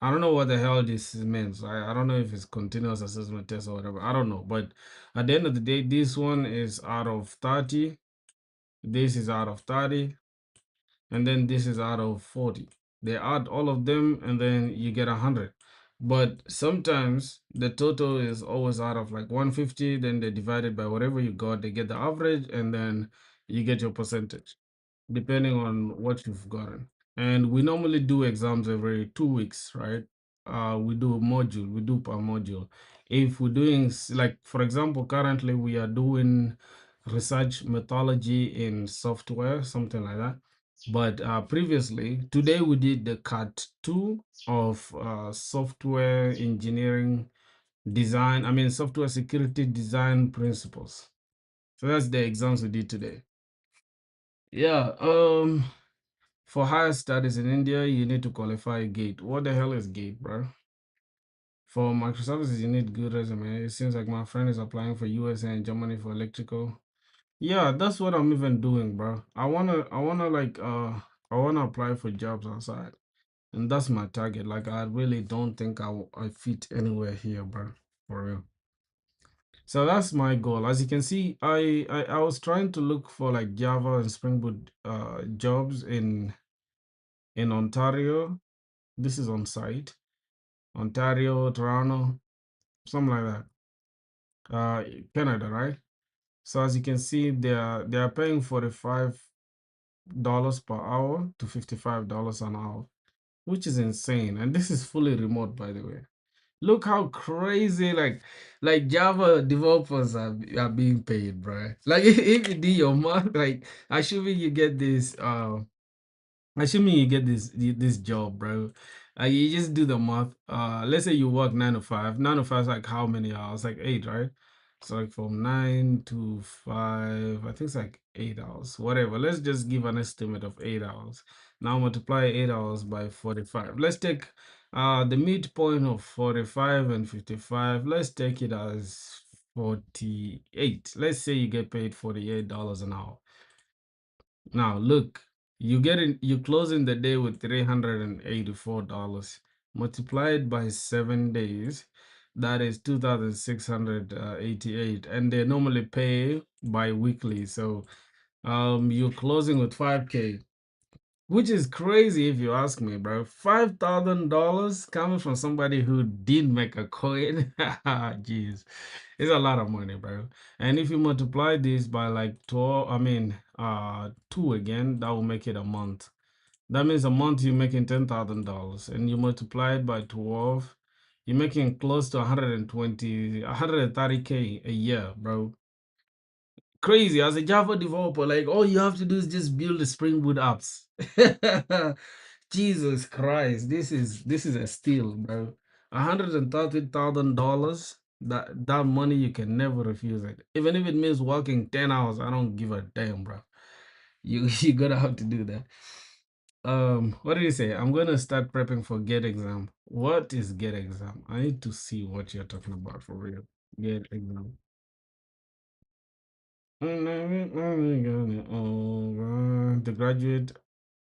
I don't know what the hell this means. I don't know if it's continuous assessment test or whatever. I don't know. But at the end of the day, this one is out of 30. This is out of 30. And then this is out of 40. They add all of them and then you get 100. But sometimes the total is always out of like 150, then they divide it by whatever you got, they get the average, and then you get your percentage depending on what you've gotten. And we normally do exams every 2 weeks, right? We do a module, we do per module. If we're doing like, for example, currently we are doing research methodology in software, something like that. But previously, today we did the cut two of software engineering design. Software security design principles. So that's the exams we did today. Yeah. For higher studies in India, you need to qualify GATE. What the hell is GATE, bro? For microservices, you need good resume. It seems like my friend is applying for USA and Germany for electrical. Yeah, that's what I'm even doing, bro. I wanna apply for jobs outside, and that's my target. Like, I really don't think I fit anywhere here, bro, for real. So that's my goal. As you can see, I was trying to look for like Java and Spring Boot jobs in Ontario. This is on site. Ontario, Toronto, something like that. Uh, Canada, right? So as you can see, they are paying $45 per hour to $55 an hour, which is insane. And this is fully remote, by the way. Look how crazy like Java developers are being paid, bro. Like if you do your math, like assuming you get this job, bro. You just do the math. Let's say you work 9 to 5. 9 to 5 is like how many hours? Like 8, right? So like from 9 to 5, I think it's like 8 hours. Whatever. Let's just give an estimate of 8 hours. Now multiply 8 hours by 45. Let's take the midpoint of 45 and 55. Let's take it as 48. Let's say you get paid $48 an hour. Now look, you closing the day with $384. Multiplied by 7 days, that is 2,688. And they normally pay bi-weekly. So you're closing with 5K, which is crazy if you ask me, bro. $5,000 coming from somebody who didn't make a coin. Jeez, it's a lot of money, bro. And if you multiply this by like 12, two again, that will make it a month. That means a month you're making $10,000, and you multiply it by 12, you're making close to 120, 130K a year, bro. Crazy. As a Java developer, like all you have to do is just build the Spring Boot apps. Jesus Christ, this is a steal, bro. $130,000. That money you can never refuse it. Even if it means working 10 hours, I don't give a damn, bro. You gotta have to do that. What did you say? I'm gonna start prepping for GET exam. What is GET exam? I need to see what you're talking about for real. GET exam. The graduate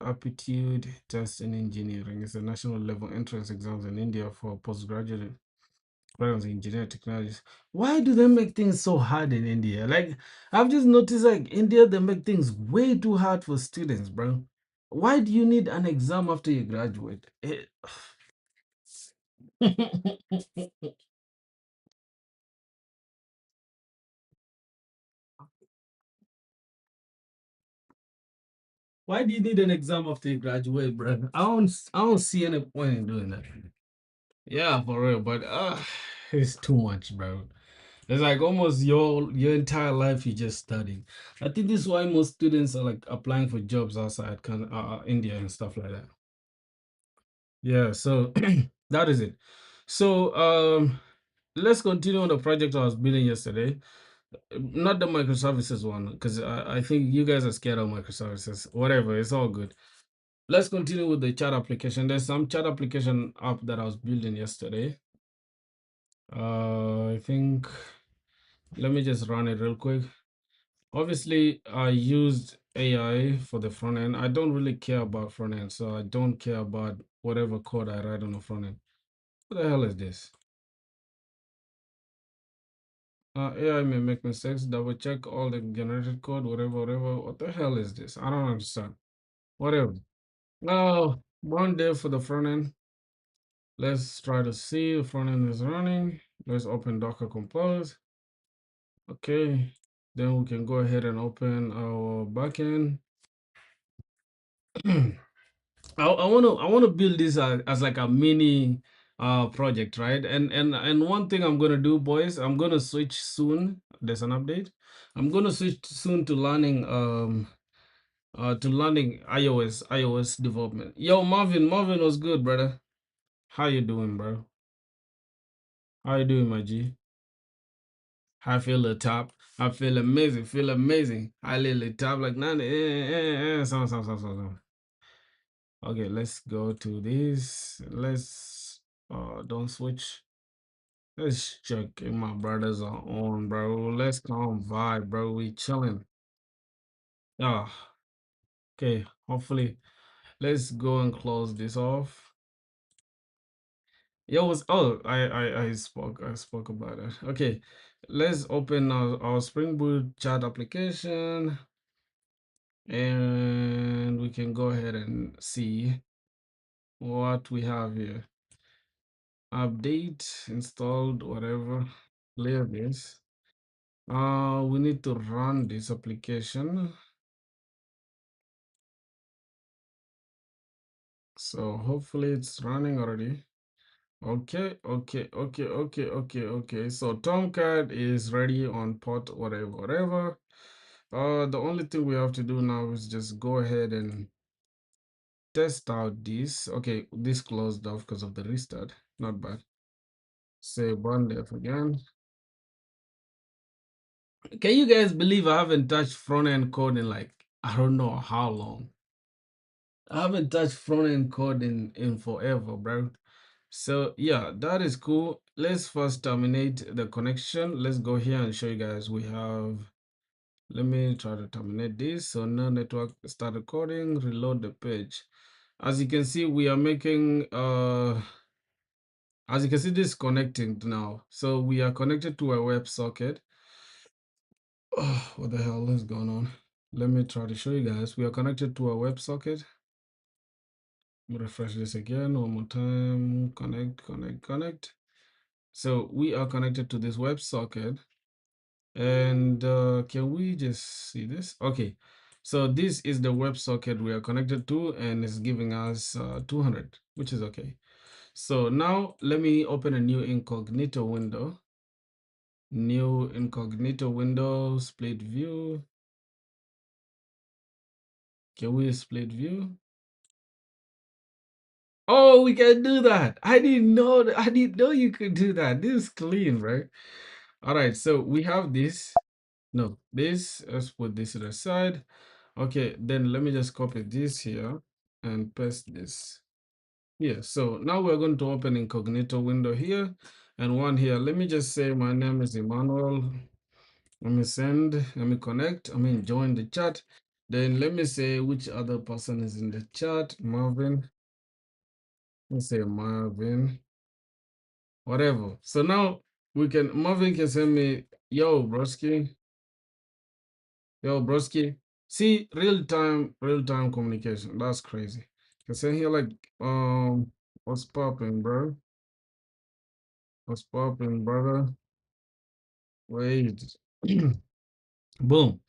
aptitude test in engineering is a national level entrance exams in India for postgraduate programs in engineering technologies. Why do they make things so hard in India? Like, I've just noticed, like, India, they make things way too hard for students, bro. Why do you need an exam after you graduate? Why do you need an exam after you graduate, bro? I don't see any point in doing that. Yeah, for real, but it's too much, bro. It's like almost your entire life you just studying. I think this is why most students are like applying for jobs outside India and stuff like that. Yeah, so that is it. So let's continue on the project I was building yesterday. Not the microservices one, because I think you guys are scared of microservices. Whatever, it's all good. Let's continue with the chat application. There's some chat application app that I was building yesterday. I think let me just run it real quick. Obviously, I used AI for the front end. I don't really care about front end, so I don't care about whatever code I write on the front end. What the hell is this? AI may make mistakes. Double check all the generated code, whatever. What the hell is this? I don't understand. Whatever. Now, one day for the front end. Let's try to see the front end is running. Let's open Docker Compose. Okay. Then we can go ahead and open our backend. I want to build this as like a mini project, right? And one thing I'm gonna do, boys, I'm gonna switch soon. There's an update. I'm gonna switch soon to learning iOS development. Yo, Marvin was good, brother. How you doing, bro? How you doing, my G? I feel the top. I feel amazing. Feel amazing. I literally top like none. Some. Okay, let's go to this. Let's don't switch. Let's check if my brothers are on, bro. Let's come vibe, bro. We chilling. Ah, okay. Hopefully, let's go and close this off. Yo, was I spoke about it. Okay, let's open our Spring Boot chat application, and we can go ahead and see what we have here. Update, installed, whatever. Clear this. We need to run this application. So hopefully it's running already. Okay. So Tomcat is ready on port, whatever. The only thing we have to do now is just go ahead and test out this. Okay, this closed off because of the restart. Not bad. Say one def again. Can you guys believe I haven't touched front end code in like I don't know how long? I haven't touched front end code in forever, bro. So yeah, that is cool. Let's first terminate the connection. Let's go here and show you guys we have. Let me try to terminate this. So no network, start recording, reload the page. As you can see, we are making as you can see, this is connecting now. So we are connected to a WebSocket. Oh, what the hell is going on? Let me try to show you guys. We are connected to a WebSocket. Refresh this again one more time. Connect. So we are connected to this WebSocket. And can we just see this? Okay. So this is the WebSocket we are connected to, and it's giving us 200, which is okay. So now let me open a new incognito window. New incognito window, split view. Can we split view? Oh, we can do that. I didn't know that. I didn't know you could do that. This is clean, right? All right, so we have this. No, this. Let's put this to the side. Okay, then let me just copy this here and paste this here. So now we're going to open incognito window here and one here. Let me just say my name is Emmanuel. Let me send, let me connect, join the chat. Then let me say which other person is in the chat. Marvin. Let's say Marvin, whatever. So now Marvin can send me, yo broski. See, real time communication. That's crazy. Can send here like, what's popping, bro? What's popping, brother? Wait. Boom.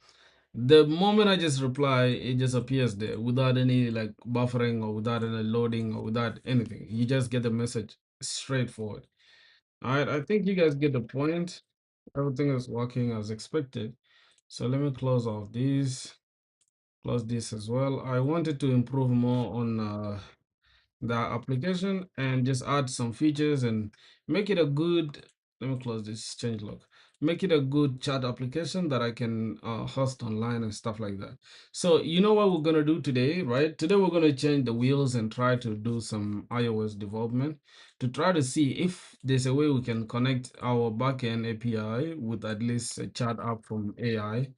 The moment I just reply, it just appears there without any like buffering or without any loading or without anything. You just get the message straightforward. All right, I think you guys get the point. Everything is working as expected. So let me close off these, close this as well. I wanted to improve more on the application and just add some features and make it a good, let me close this change log, make it a good chat application that I can host online and stuff like that. So you know what we're going to do today, right? Today we're going to change the wheels and try to do some iOS development to try to see if there's a way we can connect our backend API with at least a chat app from AI.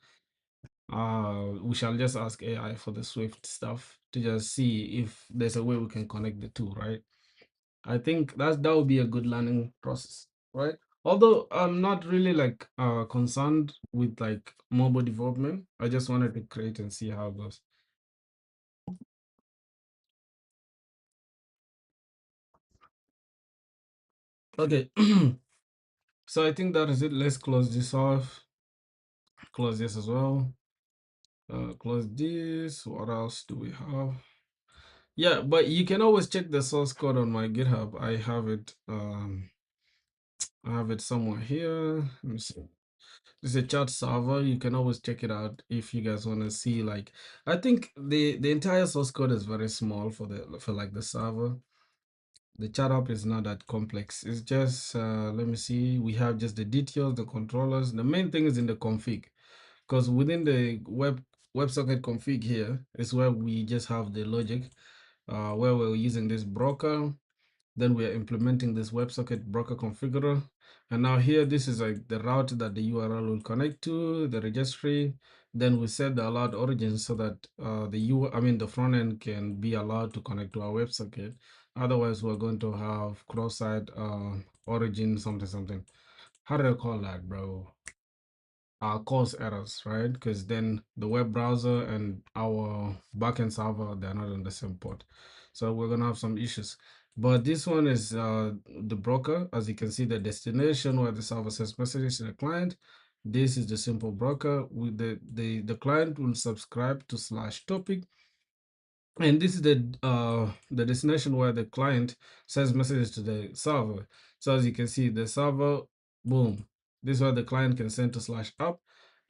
We shall just ask AI for the Swift stuff to just see if there's a way we can connect the two, right? I think that would be a good learning process, right? Although I'm not really like concerned with like mobile development. I just wanted to create and see how it goes. Okay. So I think that is it. Let's close this off. Close this as well. Close this. What else do we have? Yeah, but you can always check the source code on my GitHub. I have it somewhere here. Let me see. It's a chat server. You can always check it out if you guys want to see. Like, I think the entire source code is very small for like the server. The chat app is not that complex. It's just let me see. We have just the details, the controllers. The main thing is in the config, because within the WebSocket config here is where we just have the logic, where we're using this broker. Then we are implementing this WebSocket broker configurer. And now here, this is like the route that the URL will connect to, the registry. Then we set the allowed origin so that the front end can be allowed to connect to our WebSocket. Otherwise, we're going to have cross-site origin something something. How do I call that, bro? Cause errors, right? Because then the web browser and our backend server, they're not on the same port. So we're gonna have some issues. But this one is the broker. As you can see, the destination where the server sends messages to the client. This is the simple broker. With the client will subscribe to slash topic, and this is the destination where the client sends messages to the server. So as you can see, the server, boom, this is where the client can send to slash app,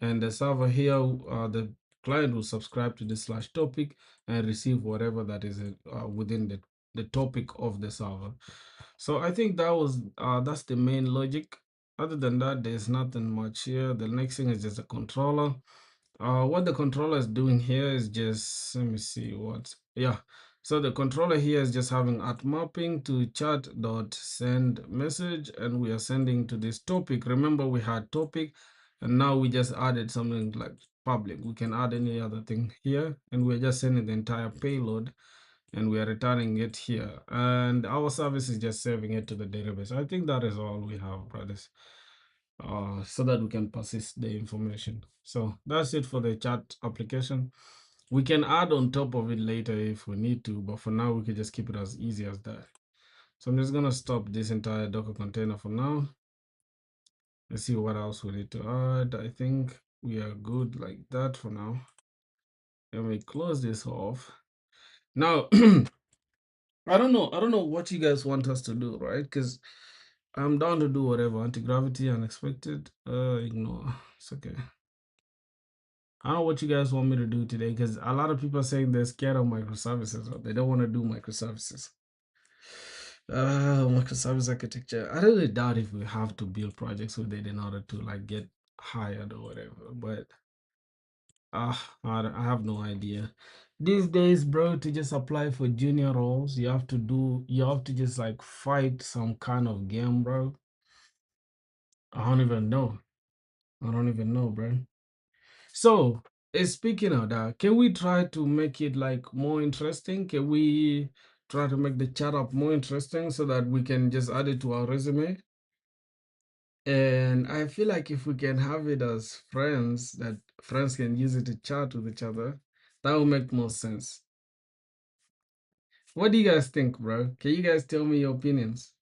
and the server here, the client will subscribe to the slash topic and receive whatever that is within the topic of the server. So I think that's the main logic. Other than that, there's nothing much here. The next thing is just a controller. What the controller is doing here is just, let me see what, yeah. So the controller here is just having at mapping to chat dot send message, and we are sending to this topic. Remember, we had topic, and now we just added something like public. We can add any other thing here, and we're just sending the entire payload, and we are returning it here. And our service is just saving it to the database. I think that is all we have, brothers, so that we can persist the information. So that's it for the chat application. We can add on top of it later if we need to, but for now we can just keep it as easy as that. So I'm just gonna stop this entire Docker container for now. Let's see what else we need to add. I think we are good like that for now. Let me close this off. Now, I don't know what you guys want us to do, right? Because I'm down to do whatever. Anti-gravity, unexpected, ignore. It's okay. I don't know what you guys want me to do today, because a lot of people are saying they're scared of microservices or they don't want to do microservices. Microservice architecture. I really doubt if we have to build projects with it in order to like get hired or whatever. But I have no idea. These days, bro, to just apply for junior roles, you have to just like fight some kind of game, bro. I don't even know. I don't even know, bro. So, speaking of that, can we try to make it like more interesting? Can we try to make the chat up more interesting so that we can just add it to our resume? And I feel like if we can have it as friends, that friends can use it to chat with each other, that will make more sense. What do you guys think, bro? Can you guys tell me your opinions?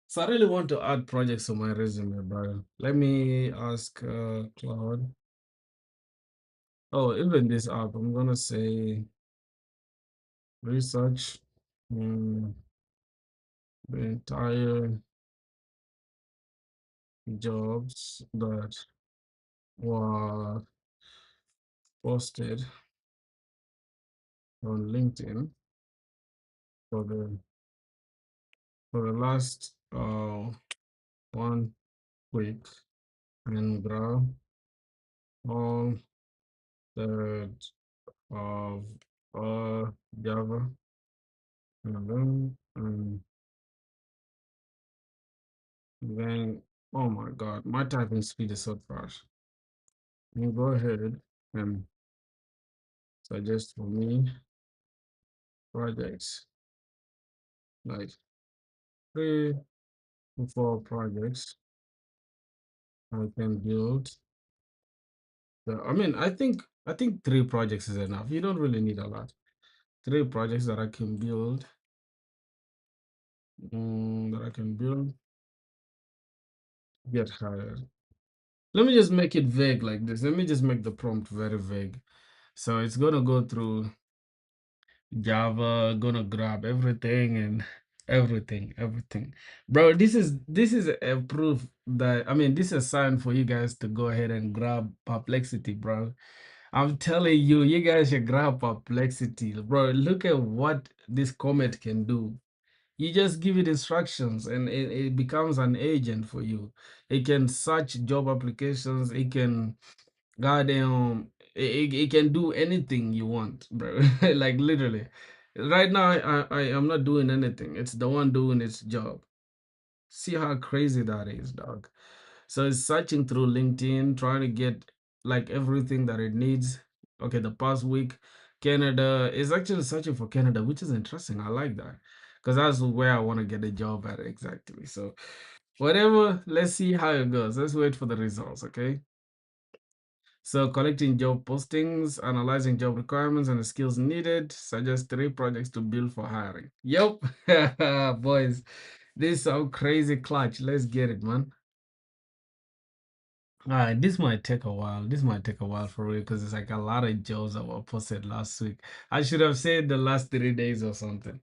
So I really want to add projects to my resume, bro. Let me ask Claude. Oh, even this app, I'm gonna say research the entire jobs that were posted on LinkedIn for the last 1 week and graph all the of Java and then oh my god, my typing speed is so fast. You go ahead and suggest for me projects like 3 to 4 projects I can build. I mean, I think 3 projects is enough. You don't really need a lot. 3 projects that I can build. That I can build, get hired. Let me just make it vague like this. Let me just make the prompt very vague. So it's gonna go through Java, gonna grab everything and everything. Bro, this is a proof that, I mean, this is a sign for you guys to go ahead and grab Perplexity, bro. I'm telling you, you guys should grab Perplexity, bro. Look at what this comet can do. You just give it instructions and it becomes an agent for you. It can search job applications, it can goddamn it can do anything you want, bro. Like literally. Right now I am not doing anything. It's the one doing its job. See how crazy that is, dog. So it's searching through LinkedIn, trying to get like everything that it needs. Okay, the past week, Canada is actually searching for Canada, which is interesting. I like that because that's where I want to get a job at exactly. So, whatever, let's see how it goes. Let's wait for the results, okay? So, collecting job postings, analyzing job requirements and the skills needed, suggest 3 projects to build for hiring. Yep, boys, this is some crazy clutch. Let's get it, man. This might take a while. This might take a while for real because it's like a lot of jobs that were posted last week. I should have said the last 3 days or something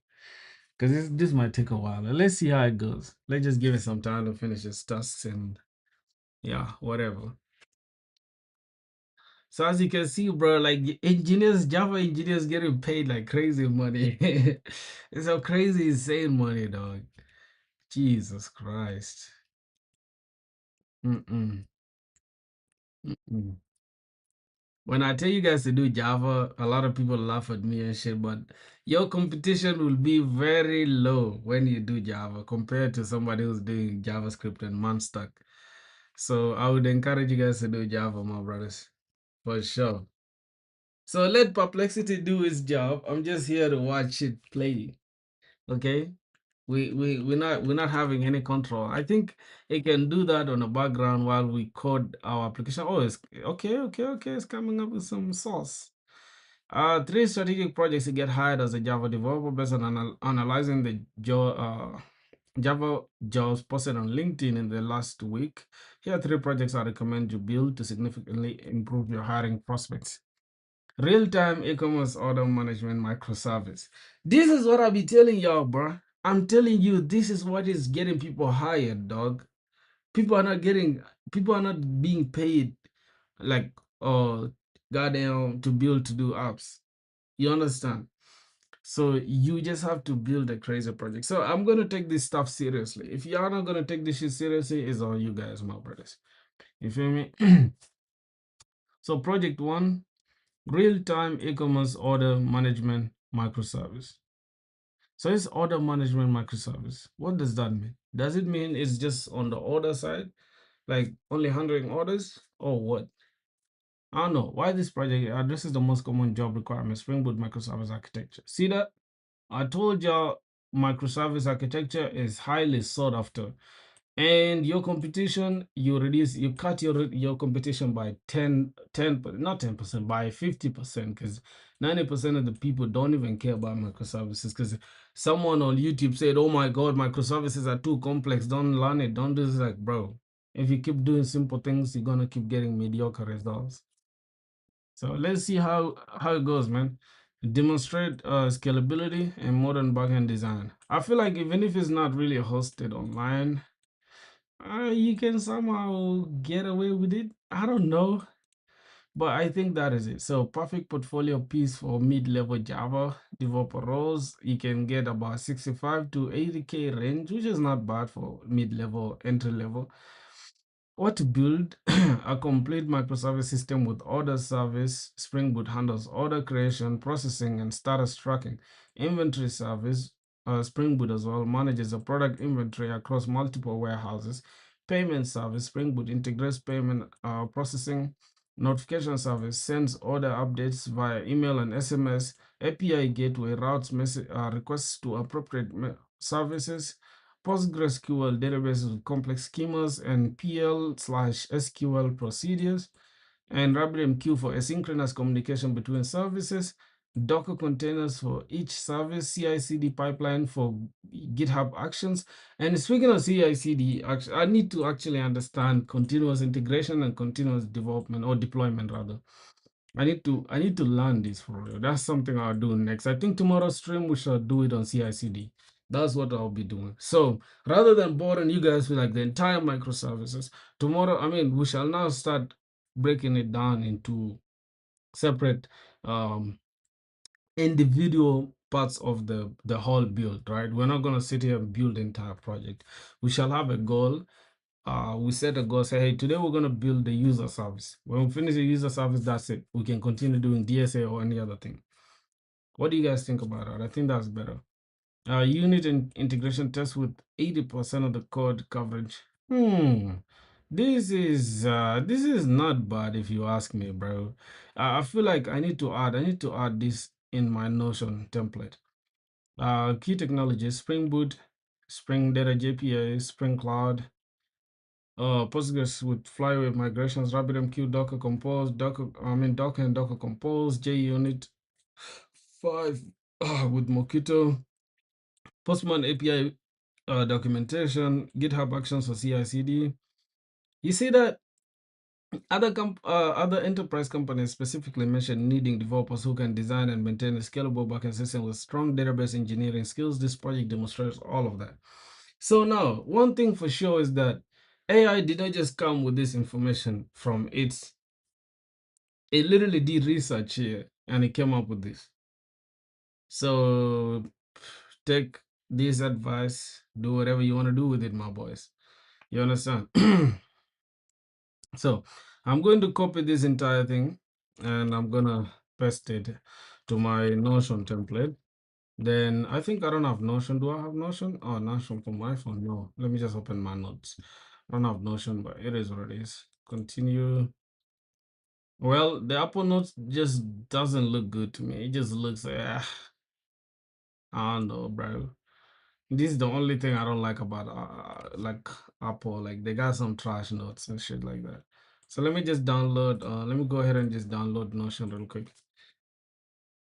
because this might take a while. Let's see how it goes. Let's just give it some time to finish its tasks and yeah, whatever. So as you can see, bro, like engineers, Java engineers getting paid like crazy money. It's a crazy, insane money, dog. Jesus Christ. Mm-mm. Mm-mm. When I tell you guys to do Java, a lot of people laugh at me and shit, but your competition will be very low when you do Java compared to somebody who's doing JavaScript and Manstack. So I would encourage you guys to do Java, my brothers, for sure. So let Perplexity do its job. I'm just here to watch it play. Okay? We're not having any control. I think it can do that on the background while we code our application. Oh, it's okay. It's coming up with some sauce. 3 strategic projects to get hired as a Java developer based on analyzing the Java jobs posted on LinkedIn in the last week. Here are 3 projects I recommend you build to significantly improve your hiring prospects. Real-time e-commerce order management microservice. This is what I be telling y'all, bro. I'm telling you, this is what is getting people hired, dog. People are not getting, people are not being paid like, goddamn, to build to do apps. You understand? So you just have to build a crazy project. So I'm gonna take this stuff seriously. If y'all not gonna take this shit seriously, it's on you guys, my brothers. You feel me? So project one, real-time e-commerce order management microservice. So it's order management microservice. What does that mean? Does it mean it's just on the order side, like only handling orders, or what? I don't know. Why this project addresses the most common job requirement, Spring Boot microservice architecture. See that? I told y'all microservice architecture is highly sought after. And your competition, you cut your competition by 10, not 10%, by 50%, because 90% of the people don't even care about microservices. Because someone on YouTube said, oh my God, microservices are too complex. Don't learn it. Don't do this. Like, bro, if you keep doing simple things, you're going to keep getting mediocre results. So let's see how it goes, man. Demonstrate scalability and modern backend design. I feel like even if it's not really hosted online, you can somehow get away with it. I don't know, but I think that is it. So perfect portfolio piece for mid-level Java developer roles. You can get about 65 to 80K range, which is not bad for mid-level, entry level. What to build a complete microservice system with order service. Spring Boot handles order creation, processing, and status tracking. Inventory service, Spring Boot as well manages a product inventory across multiple warehouses. Payment service, Spring Boot integrates payment processing. Notification service sends order updates via email and SMS. API gateway routes requests to appropriate services. PostgreSQL databases with complex schemas and PL/SQL procedures, and RabbitMQ for asynchronous communication between services, Docker containers for each service, CI/CD pipeline for GitHub Actions. And speaking of CI/CD, I need to actually understand continuous integration and continuous development or deployment rather. I need to learn this for real. That's something I'll do next. I think tomorrow's stream we shall do it on CI/CD. That's what I'll be doing. So rather than boring you guys with like the entire microservices, tomorrow, I mean, we shall now start breaking it down into separate um individual parts of the whole build, right? We're not gonna sit here and build the entire project. We shall have a goal. We set a goal, say, hey, today we're gonna build the user service. When we finish the user service, that's it. We can continue doing DSA or any other thing. What do you guys think about that? I think that's better. Unit and integration test with 80% of the code coverage. This is not bad if you ask me, bro. I feel like I need to add this in my Notion template. Key technologies: Spring Boot, Spring Data JPA, Spring Cloud, Postgres with Flyway migrations, RabbitMQ, Docker Compose, Docker and Docker Compose, JUnit 5 with Mockito, Postman API documentation, GitHub Actions for CI/CD. You see that other enterprise companies specifically mention needing developers who can design and maintain a scalable backend system with strong database engineering skills. This project demonstrates all of that. So now, one thing for sure is that AI did not just come with this information from it literally did research here and it came up with this. So take this advice, do whatever you want to do with it, my boys. You understand? So I'm going to copy this entire thing and I'm gonna paste it to my Notion template. Then I think I don't have Notion. Do I have Notion? Oh, Notion for my phone. No, let me just open my notes. I don't have Notion, but it is what it is. Continue. Well, the Apple Notes just doesn't look good to me. It just looks like, I don't know, bro. This is the only thing I don't like about like Apple. Like they got some trash notes and shit like that. So let me just download. Let me go ahead and just download Notion real quick.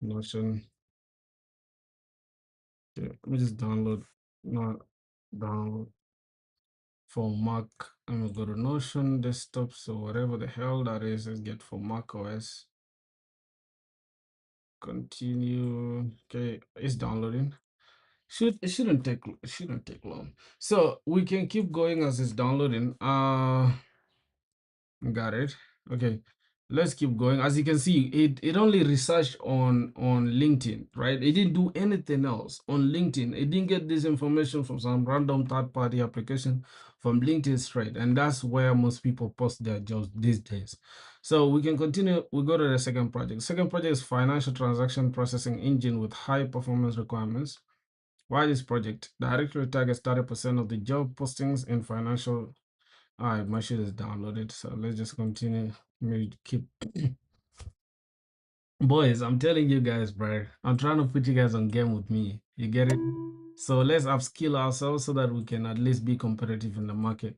Notion. Yeah, let me just download. Not download for Mac. I'm gonna go to Notion desktop. So whatever the hell that is, let's get for Mac OS. Continue. Okay, it's downloading. It shouldn't take long. So we can keep going as it's downloading. Got it. Okay. Let's keep going. As you can see, it only researched on LinkedIn, right? It didn't do anything else on LinkedIn. It didn't get this information from some random third-party application from LinkedIn straight. And that's where most people post their jobs these days. So we can continue. We go to the second project. Second project is financial transaction processing engine with high performance requirements. Why this project? Directly targets 30% of the job postings in financial. All right, my shit is downloaded, so let's just continue. Maybe keep. Boys, I'm telling you guys, bro. I'm trying to put you guys on game with me. You get it? So let's upskill ourselves so that we can at least be competitive in the market.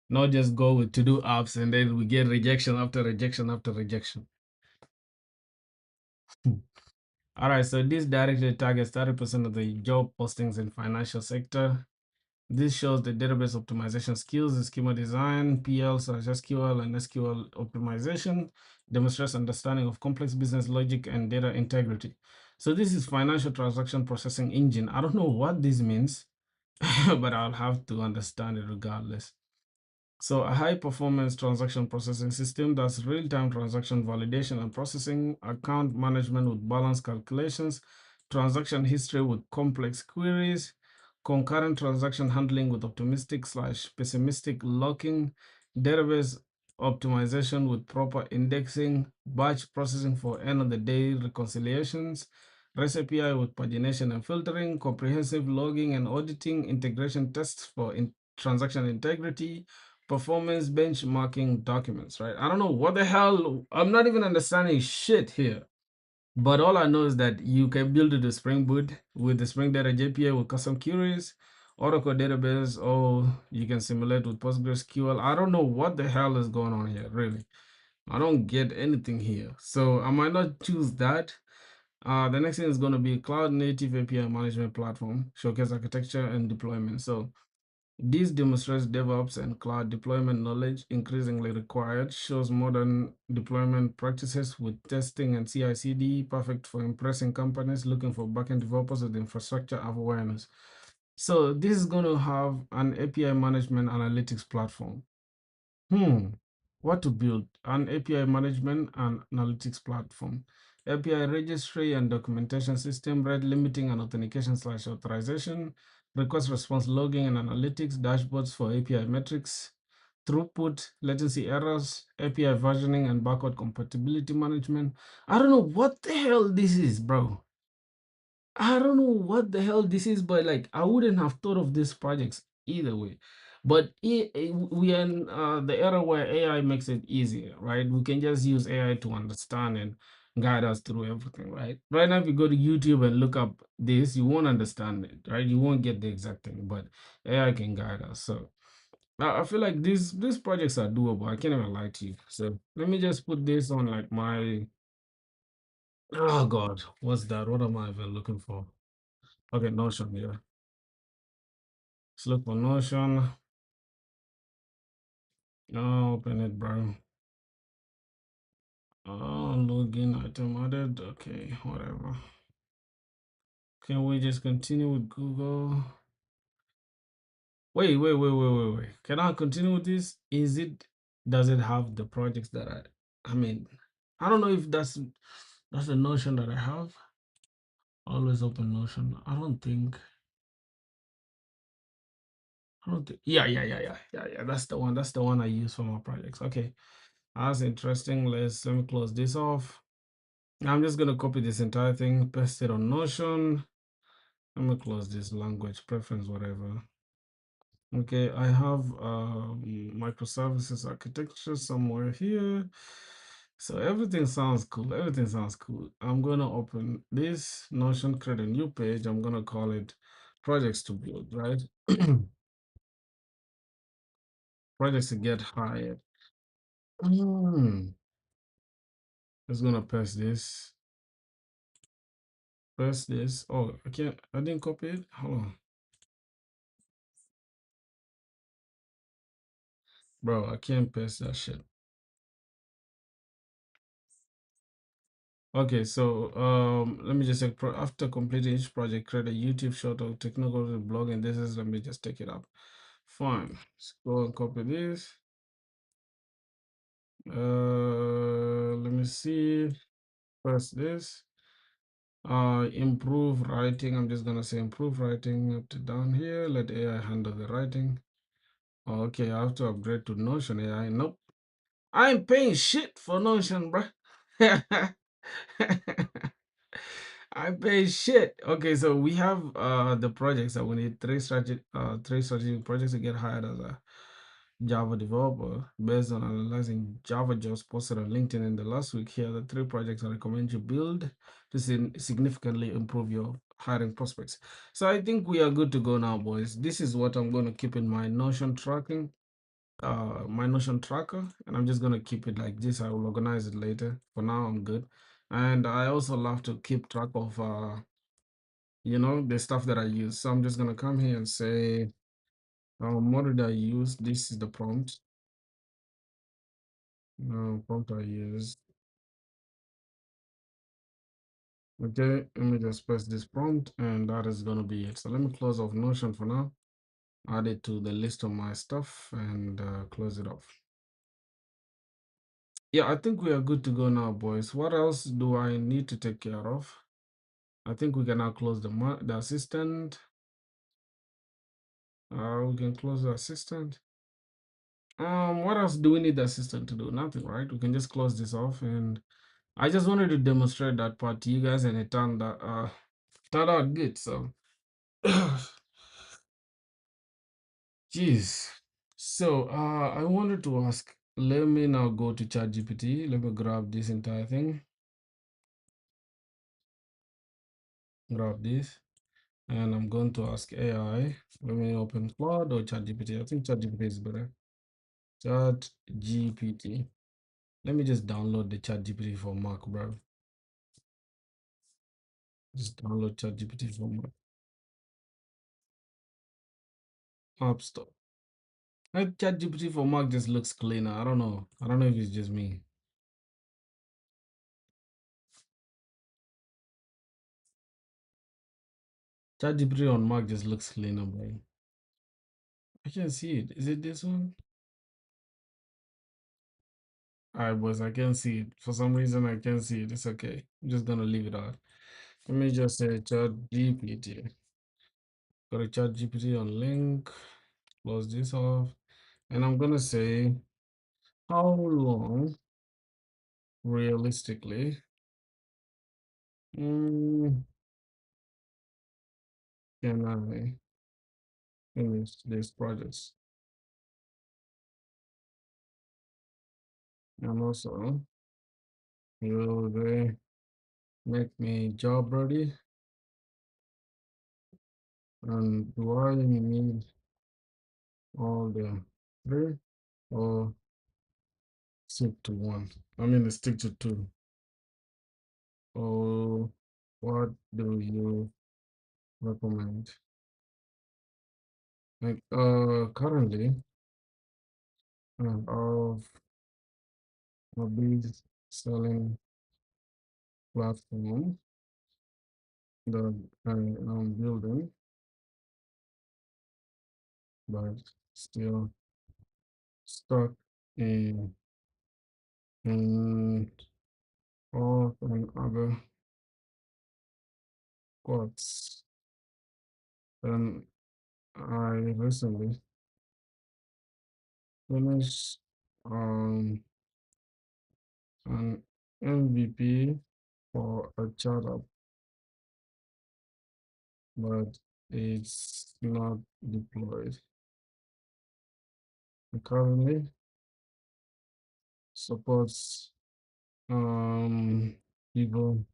Not just go with to do apps and then we get rejection after rejection after rejection. All right, so this directly targets 30% of the job postings in financial sector. This shows the database optimization skills, the schema design, PL/SQL, and SQL optimization, demonstrates understanding of complex business logic and data integrity. So this is financial transaction processing engine. I don't know what this means, but I'll have to understand it regardless. So a high performance transaction processing system does real-time transaction validation and processing, account management with balance calculations, transaction history with complex queries, concurrent transaction handling with optimistic/pessimistic locking, database optimization with proper indexing, batch processing for end of the day reconciliations, REST API with pagination and filtering, comprehensive logging and auditing, integration tests for transaction integrity, performance benchmarking documents, right? I don't know what the hell, I'm not even understanding shit here. But all I know is that you can build it with Spring Boot with the Spring Data JPA with custom queries, Oracle database, or you can simulate with PostgreSQL. I don't know what the hell is going on here, really. I don't get anything here. So I might not choose that. The next thing is going to be cloud native API management platform, showcase architecture and deployment. So this demonstrates DevOps and cloud deployment knowledge increasingly required, shows modern deployment practices with testing and CI/CD, perfect for impressing companies looking for backend developers with infrastructure awareness. So this is going to have an API management analytics platform. What to build? An API management and analytics platform. API registry and documentation system, rate limiting and authentication/authorization, request response logging and analytics, dashboards for API metrics, throughput, latency errors, API versioning and backward compatibility management. I don't know what the hell this is, bro. I don't know what the hell this is, but like I wouldn't have thought of these projects either way. But we are in the era where AI makes it easier, right? We can just use AI to understand and guide us through everything, right? Right now, if you go to YouTube and look up this, you won't understand it, right? You won't get the exact thing, but AI can guide us. So I feel like these projects are doable. I can't even lie to you. So let me just put this on like my, oh God, what's that? What am I even looking for? Okay, Notion, yeah. Let's look for Notion. Oh, open it, bro. Oh, login item added. Okay, whatever. Can we just continue with Google? Wait. Can I continue with this? Does it have the projects that I mean, I don't know if that's the Notion that I have. Always open Notion. Yeah. That's the one. That's the one I use for my projects. Okay. That's interesting. Let me close this off. I'm just gonna copy this entire thing, paste it on Notion. Let me close this language preference, whatever. Okay, I have microservices architecture somewhere here. So everything sounds cool. Everything sounds cool. I'm gonna open this Notion, create a new page. I'm gonna call it projects to build, right? Projects to get hired. Hmm. Just gonna paste this. Paste this. Oh, I can't. I didn't copy it. Hold on, bro. I can't paste that shit. Okay, so let me just say after completing each project, create a YouTube short or technical blog, and this is let me just take it up. Fine. Let's go and copy this. Let me see. First this. Improve writing. I'm just gonna say improve writing up to down here. Let AI handle the writing. Okay, I have to upgrade to Notion AI. Nope. I ain't paying shit for Notion, bruh. I pay shit. Okay, so we have the projects that we need three strategic projects to get hired as a Java developer based on analyzing Java jobs posted on LinkedIn in the last week. Here are the three projects I recommend you build to significantly improve your hiring prospects. So I think we are good to go now, boys. This is what I'm going to keep in my Notion tracking, my Notion tracker, and I'm just going to keep it like this. I will organize it later. For now, I'm good. And I also love to keep track of the stuff that I use. So I'm just gonna come here and say What did I use? This is the prompt. Prompt I use. Okay, let me just press this prompt, and that is gonna be it. So let me close off Notion for now. Add it to the list of my stuff and close it off. Yeah, I think we are good to go now, boys. What else do I need to take care of? I think we can now close the assistant. We can close the assistant. What else do we need the assistant to do? Nothing, right? We can just close this off, and I just wanted to demonstrate that part to you guys, and it turned out good. So, jeez. So, I wanted to ask. Let me now go to ChatGPT. Let me grab this entire thing. Grab this, and I'm going to ask AI. Let me open Claude or ChatGPT. I think ChatGPT is better. ChatGPT. Let me just download the ChatGPT for Mac, bro. Just download ChatGPT for Mac. App Store. That ChatGPT for Mac just looks cleaner. I don't know. I don't know if it's just me. ChatGPT on Mac just looks cleaner, bro. I can't see it. Is it this one? Alright, boys, I can't see it. For some reason, I can't see it. It's okay. I'm just gonna leave it out. Let me just say ChatGPT. Got a ChatGPT on link. Close this off. And I'm gonna say, how long realistically can I finish this project? And also, will they make me job ready? And do I need all the three or stick to one? I mean, stick to two. Or what do you recommend? Like, currently, of a big selling platform that I am building, but still stuck in in all and other quotes. And I recently finished an MVP for a startup, but it's not deployed. It currently supports people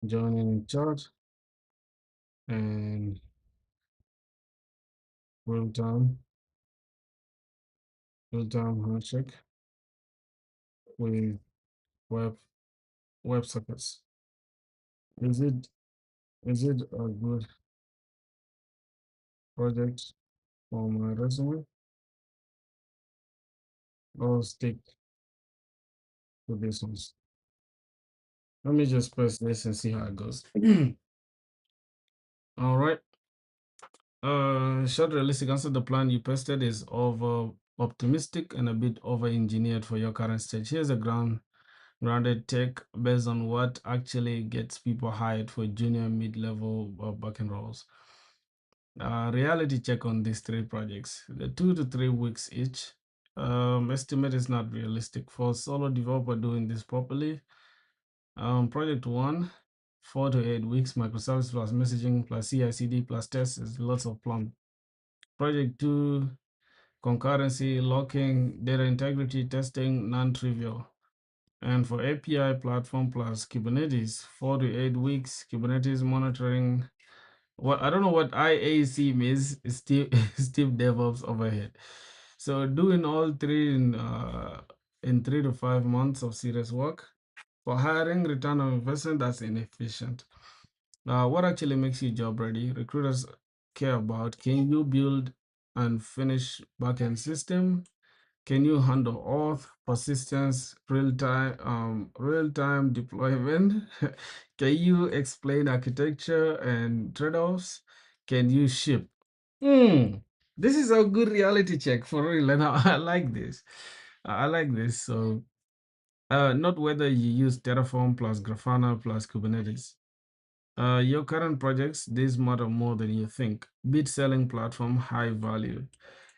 joining chat and real-time real-time handshake with web WebSockets. Is it a good project for my resume or stick to this one? Let me just press this and see how it goes. All right. Short realistic answer, the plan you posted is over optimistic and a bit over engineered for your current stage. Here's a grounded take based on what actually gets people hired for junior, mid-level or backend roles. Reality check on these three projects. The 2 to 3 weeks each. Estimate is not realistic for solo developer doing this properly. Project one, 4 to 8 weeks, microservice plus messaging plus CI/CD plus tests is lots of plum. Project two, concurrency, locking, data integrity testing, non-trivial. And for API platform plus Kubernetes, 4 to 8 weeks, Kubernetes monitoring. What I don't know what IAC means. Steve Steve DevOps overhead. So doing all three in 3 to 5 months of serious work. For hiring, return on investment, that's inefficient. What actually makes you job ready? Recruiters care about, can you build and finish backend system? Can you handle auth, persistence, real-time deployment? Can you explain architecture and trade-offs? Can you ship? Hmm. This is a good reality check for real, and I like this. I like this. So, not whether you use Terraform plus Grafana plus Kubernetes. Your current projects, these matter more than you think. Bid selling platform, high value.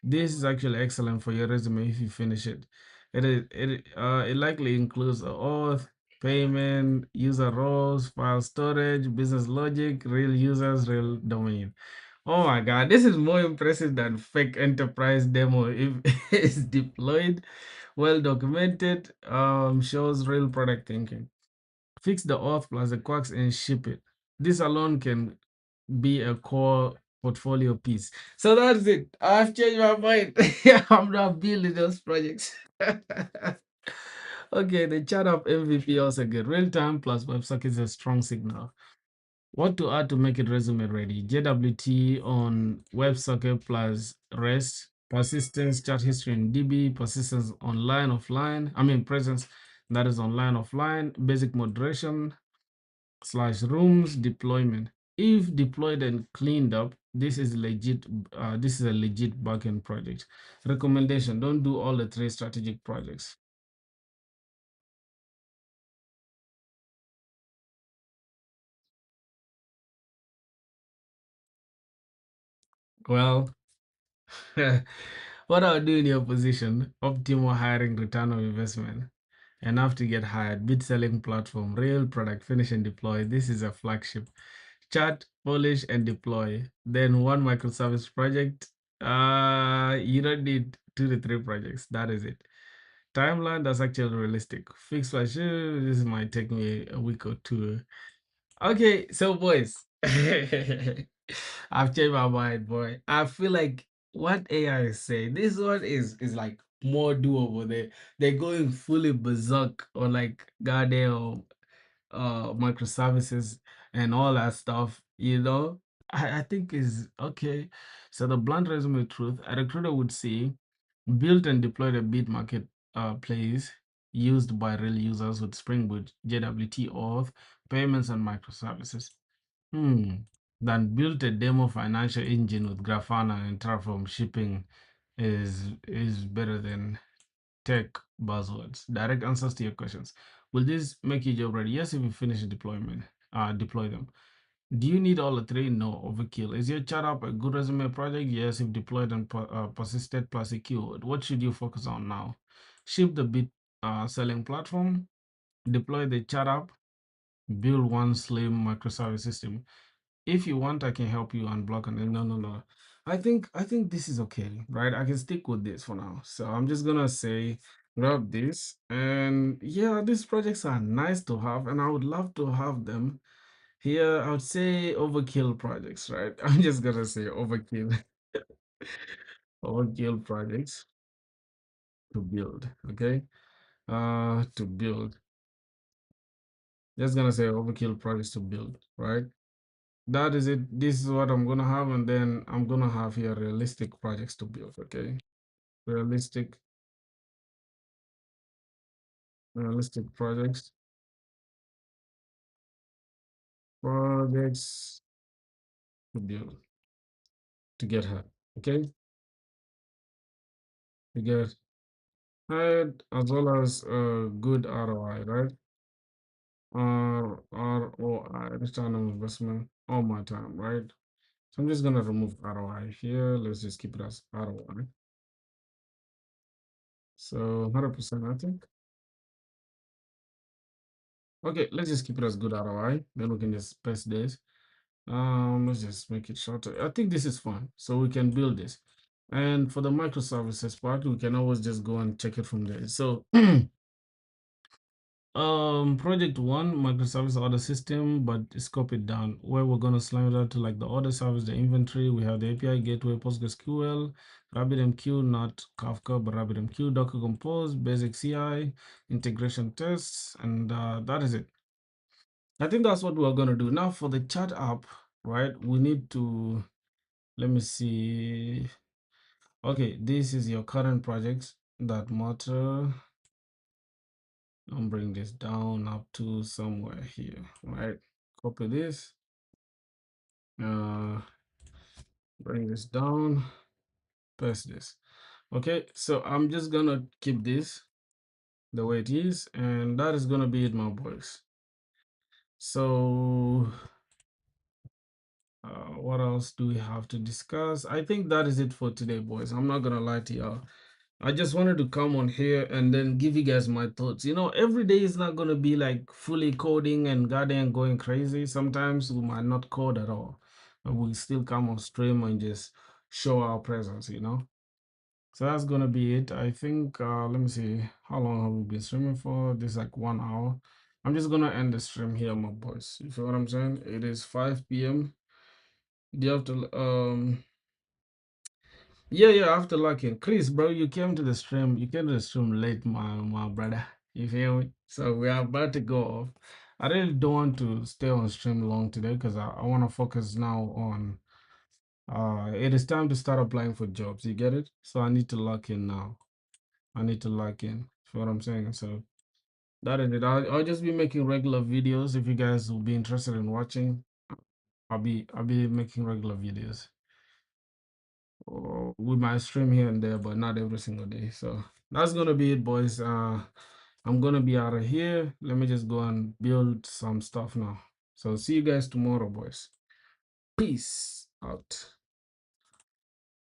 This is actually excellent for your resume if you finish it. It likely includes auth, payment, user roles, file storage, business logic, real users, real domain. Oh my God, this is more impressive than fake enterprise demo if it's deployed, well documented, shows real product thinking. Fix the auth plus the quacks and ship it. This alone can be a core portfolio piece. So that's it. I've changed my mind. I'm not building those projects. Okay, the chat up MVP also good. Real time plus WebSocket is a strong signal. What to add to make it resume ready? JWT on WebSocket plus REST, persistence, chat history in DB, persistence online, offline. I mean, presence that is online, offline, basic moderation, slash rooms deployment. If deployed and cleaned up, this is legit. This is a legit backend project. Recommendation: don't do all the three strategic projects. Well, what I would do in your position: optimal hiring, return of investment. Enough to get hired. Bid selling platform, real product, finish and deploy. This is a flagship. Chat, polish, and deploy. Then one microservice project. You don't need 2 to 3 projects. That is it. Timeline that's actually realistic. Fix flash. This might take me a week or two. Okay, so boys, I've changed my mind, boy. I feel like what AI is saying, this one is like more doable. They're going fully berserk on like goddamn microservices and all that stuff, I think is okay. So the blunt resume truth, a recruiter would say built and deployed a bid market plays used by real users with Spring Boot, JWT auth, payments and microservices. Hmm. Then built a demo financial engine with Grafana and Terraform shipping is better than tech buzzwords. Direct answers to your questions. Will this make you job ready? Yes, if you finish the deployment, deploy them. Do you need all the three? No, overkill. Is your chat up a good resume project? Yes, if deployed and persisted plus a keyword. What should you focus on now? Ship the bit selling platform, deploy the chat app, build one slim microservice system. If you want, I can help you unblock and then no, no, no. I think this is okay, right? I can stick with this for now. So I'm just gonna say grab this and yeah, these projects are nice to have and I would love to have them. Here, I would say overkill projects, right? I'm just gonna say overkill, overkill projects to build, okay? To build. Just gonna say overkill projects to build, right? That is it. This is what I'm gonna have, and then I'm gonna have here realistic projects to build, okay? Realistic, realistic projects to build to get her, okay? To get hired as well as good ROI, right? ROI, return on investment, all my time, right? So I'm just gonna remove ROI here. Let's just keep it as ROI. So 100%, I think. Okay, let's just keep it as good ROI. Then we can just paste this. Let's just make it shorter. I think this is fine. So we can build this. And for the microservices part, we can always just go and check it from there. So project one, microservice order system, but scope it down where we're gonna slam it out to like the order service, the inventory. We have the API gateway, PostgreSQL, RabbitMQ, not Kafka, but RabbitMQ, Docker Compose, basic CI, integration tests, and that is it. I think that's what we're gonna do now for the chat app, right? We need to let me see. Okay, this is your current projects that matter. I'll bring this down up to somewhere here, right? Copy this, uh, bring this down, paste this. Okay, so I'm just gonna keep this the way it is, and that is gonna be it, my boys. So, what else do we have to discuss? I think that is it for today, boys. I'm not gonna lie to y'all. I just wanted to come on here and then give you guys my thoughts. You know, every day is not gonna be like fully coding and goddamn going crazy. Sometimes we might not code at all, but we still come on stream and just show our presence. You know. So that's gonna be it. I think let me see how long have we been streaming for. This is like 1 hour. I'm just gonna end the stream here, my boys. You feel what I'm saying? It is 5 p.m. Do you have to yeah, after locking. Chris, bro, you came to the stream. You came to the stream late, my brother. You feel me? So we are about to go off. I really don't want to stay on stream long today because I want to focus now on it is time to start applying for jobs. You get it? So I need to lock in now. I need to lock in. For what I'm saying. So that is it. I'll just be making regular videos. If you guys will be interested in watching, I'll be making regular videos. We might stream here and there, but not every single day. So that's gonna be it, boys. I'm gonna be out of here. Let me just go and build some stuff now. So see you guys tomorrow, boys. Peace out.